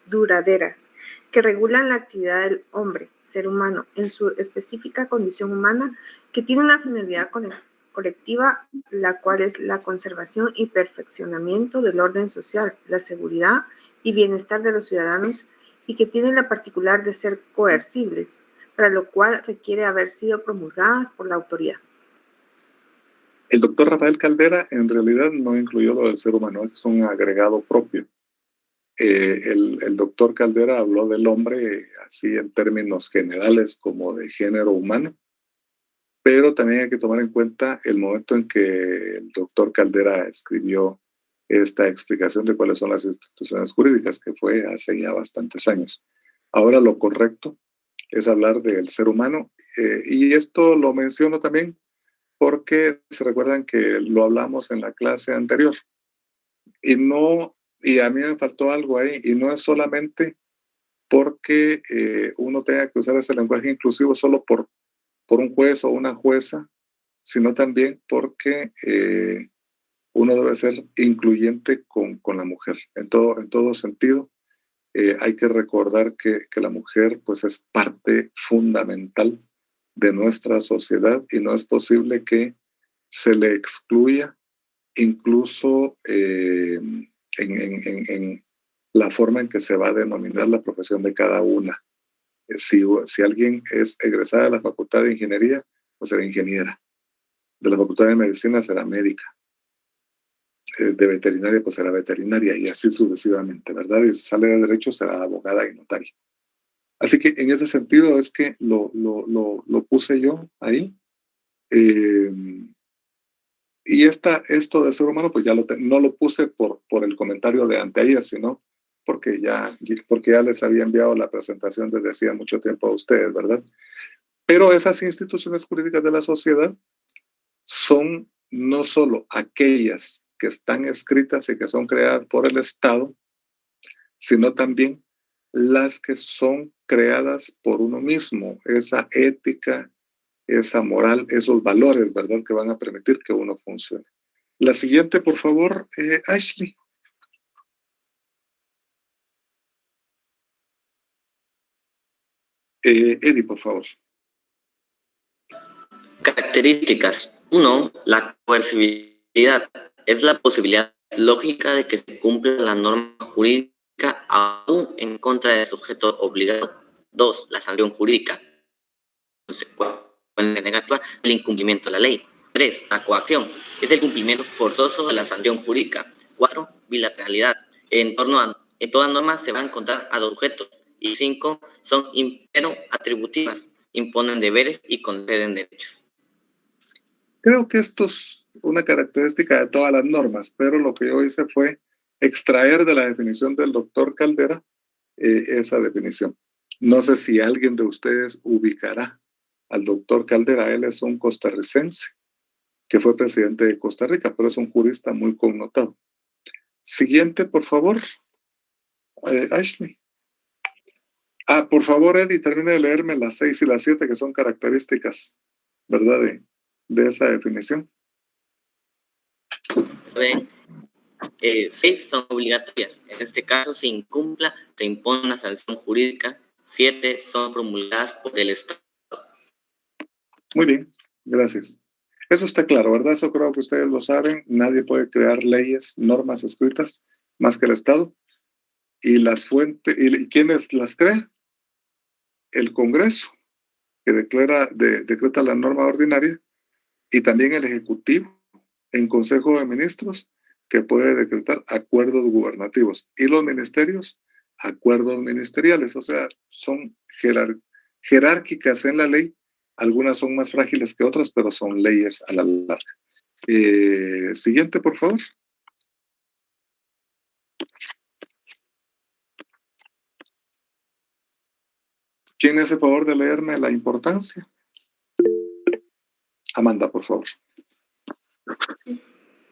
duraderas que regulan la actividad del hombre, ser humano, en su específica condición humana, que tiene una finalidad colectiva, la cual es la conservación y perfeccionamiento del orden social, la seguridad y bienestar de los ciudadanos, y que tienen la particular de ser coercibles, para lo cual requiere haber sido promulgadas por la autoridad. El doctor Rafael Caldera en realidad no incluyó lo del ser humano, es un agregado propio. El doctor Caldera habló del hombre así en términos generales como de género humano, pero también hay que tomar en cuenta el momento en que el doctor Caldera escribió esta explicación de cuáles son las instituciones jurídicas, que fue hace ya bastantes años. Ahora lo correcto es hablar del ser humano. Y esto lo menciono también porque se recuerdan que lo hablamos en la clase anterior. Y a mí me faltó algo ahí, y no es solamente porque uno tenga que usar ese lenguaje inclusivo solo por un juez o una jueza, sino también porque uno debe ser incluyente con la mujer, en todo sentido. Hay que recordar que la mujer pues es parte fundamental de nuestra sociedad y no es posible que se le excluya incluso en la forma en que se va a denominar la profesión de cada una. Si alguien es egresada de la Facultad de Ingeniería, pues será ingeniera. De la Facultad de Medicina será médica. De veterinaria, pues será veterinaria, y así sucesivamente, ¿verdad? Y si sale de Derecho, será abogada y notaria. Así que en ese sentido es que lo puse yo ahí. Y esto de ser humano, pues ya no lo puse por el comentario de anteayer, sino porque ya les había enviado la presentación desde hacía mucho tiempo a ustedes, ¿verdad? Pero esas instituciones jurídicas de la sociedad son no solo aquellas que están escritas y que son creadas por el Estado, sino también las que son creadas por uno mismo, esa ética, esa moral, esos valores, ¿verdad?, que van a permitir que uno funcione. La siguiente, por favor, Ashley. Eddie, por favor. Características. 1. La coercibilidad. Es la posibilidad lógica de que se cumpla la norma jurídica aún en contra del sujeto obligado. 2. La sanción jurídica. Consecuencia negativa del incumplimiento de la ley. 3. La coacción. Es el cumplimiento forzoso de la sanción jurídica. 4. Bilateralidad. En todas normas se van a encontrar a dos sujetos. Y 5. Son impero atributivas. Imponen deberes y conceden derechos. Creo que esto es una característica de todas las normas, pero lo que yo hice fue extraer de la definición del doctor Caldera esa definición. No sé si alguien de ustedes ubicará al doctor Caldera. Él es un costarricense que fue presidente de Costa Rica, pero es un jurista muy connotado. Siguiente, por favor, Ashley. Por favor, Eddie, termine de leerme las 6 y las 7, que son características, ¿verdad?, de esa definición. Bien. 6 son obligatorias. En este caso, si incumpla, se impone una sanción jurídica. 7 son promulgadas por el Estado. Muy bien, gracias. Eso está claro, ¿verdad? Eso creo que ustedes lo saben. Nadie puede crear leyes, normas escritas más que el Estado. Y las fuentes, ¿y quiénes las crea? El Congreso, que decreta la norma ordinaria, y también el Ejecutivo, en Consejo de Ministros, que puede decretar acuerdos gubernativos, y los ministerios, acuerdos ministeriales. O sea, son jerárquicas en la ley. Algunas son más frágiles que otras, pero son leyes a la larga. Siguiente, por favor. ¿Quién hace favor de leerme la importancia? Amanda, por favor.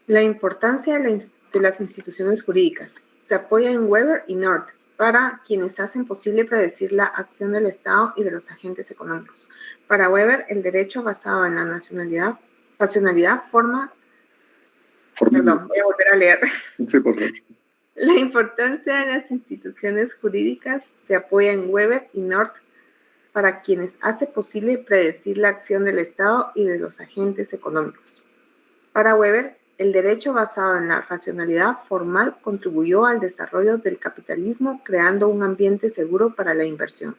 La importancia de las instituciones jurídicas. Se apoya en Weber y North para quienes hacen posible predecir la acción del Estado y de los agentes económicos. Para Weber, el derecho basado en la racionalidad forma... Perdón, voy a volver a leer. Sí, por favor. La importancia de las instituciones jurídicas se apoya en Weber y North para quienes hace posible predecir la acción del Estado y de los agentes económicos. Para Weber, el derecho basado en la racionalidad formal contribuyó al desarrollo del capitalismo, creando un ambiente seguro para la inversión.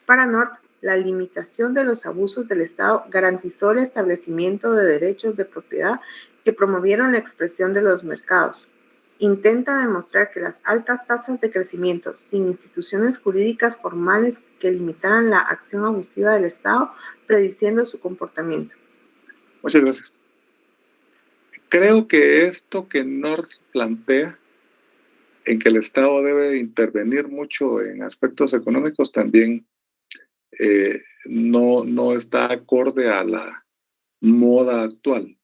Para North, la limitación de los abusos del Estado garantizó el establecimiento de derechos de propiedad que promovieron la expresión de los mercados. Intenta demostrar que las altas tasas de crecimiento sin instituciones jurídicas formales que limitaran la acción abusiva del Estado, prediciendo su comportamiento. Muchas gracias. Creo que esto que North plantea, en que el Estado debe intervenir mucho en aspectos económicos, también no está acorde a la moda actual.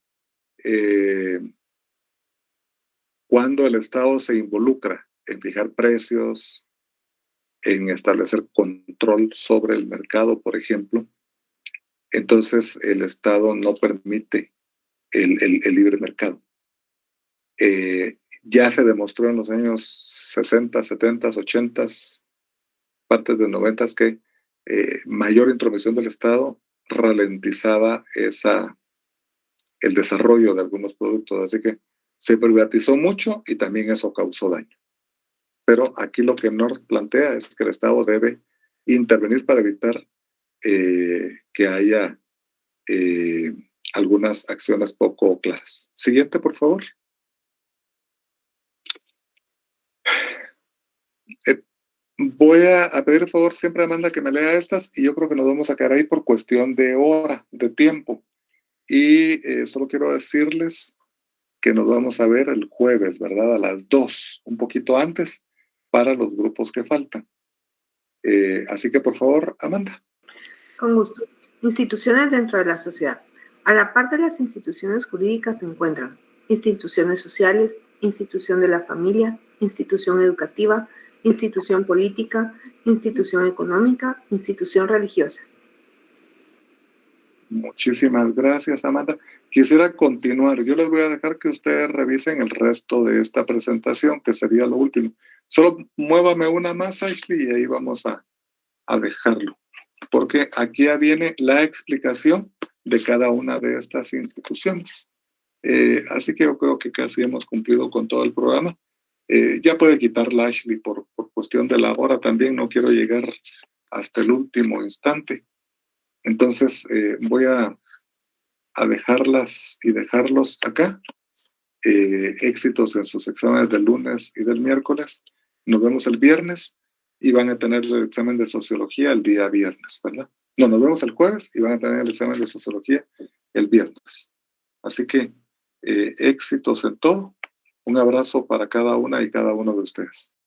Cuando el Estado se involucra en fijar precios, en establecer control sobre el mercado, por ejemplo, entonces el Estado no permite el libre mercado. Ya se demostró en los años 60, 70, 80, partes de 90 que mayor intromisión del Estado ralentizaba el desarrollo de algunos productos. Así que se privatizó mucho y también eso causó daño. Pero aquí lo que nos plantea es que el Estado debe intervenir para evitar que haya algunas acciones poco claras. Siguiente, por favor. Voy a pedir el favor siempre a Amanda que me lea estas y yo creo que nos vamos a quedar ahí por cuestión de hora, de tiempo. Y solo quiero decirles que nos vamos a ver el jueves, ¿verdad? A las 2, un poquito antes, para los grupos que faltan. Así que, por favor, Amanda. Con gusto. Instituciones dentro de la sociedad. A la par de las instituciones jurídicas se encuentran instituciones sociales, institución de la familia, institución educativa, institución política, institución económica, institución religiosa. Muchísimas gracias, Amanda. Quisiera continuar. Yo les voy a dejar que ustedes revisen el resto de esta presentación, que sería lo último. Solo muévame una más, Ashley, y ahí vamos a dejarlo. Porque aquí ya viene la explicación de cada una de estas instituciones. Así que yo creo que casi hemos cumplido con todo el programa. Ya puede quitarla, Ashley, por cuestión de la hora también. No quiero llegar hasta el último instante. Entonces voy a dejarlas y dejarlos acá. Éxitos en sus exámenes del lunes y del miércoles. Nos vemos el viernes y van a tener el examen de sociología el día viernes, ¿verdad? No, nos vemos el jueves y van a tener el examen de sociología el viernes. Así que éxitos en todo. Un abrazo para cada una y cada uno de ustedes.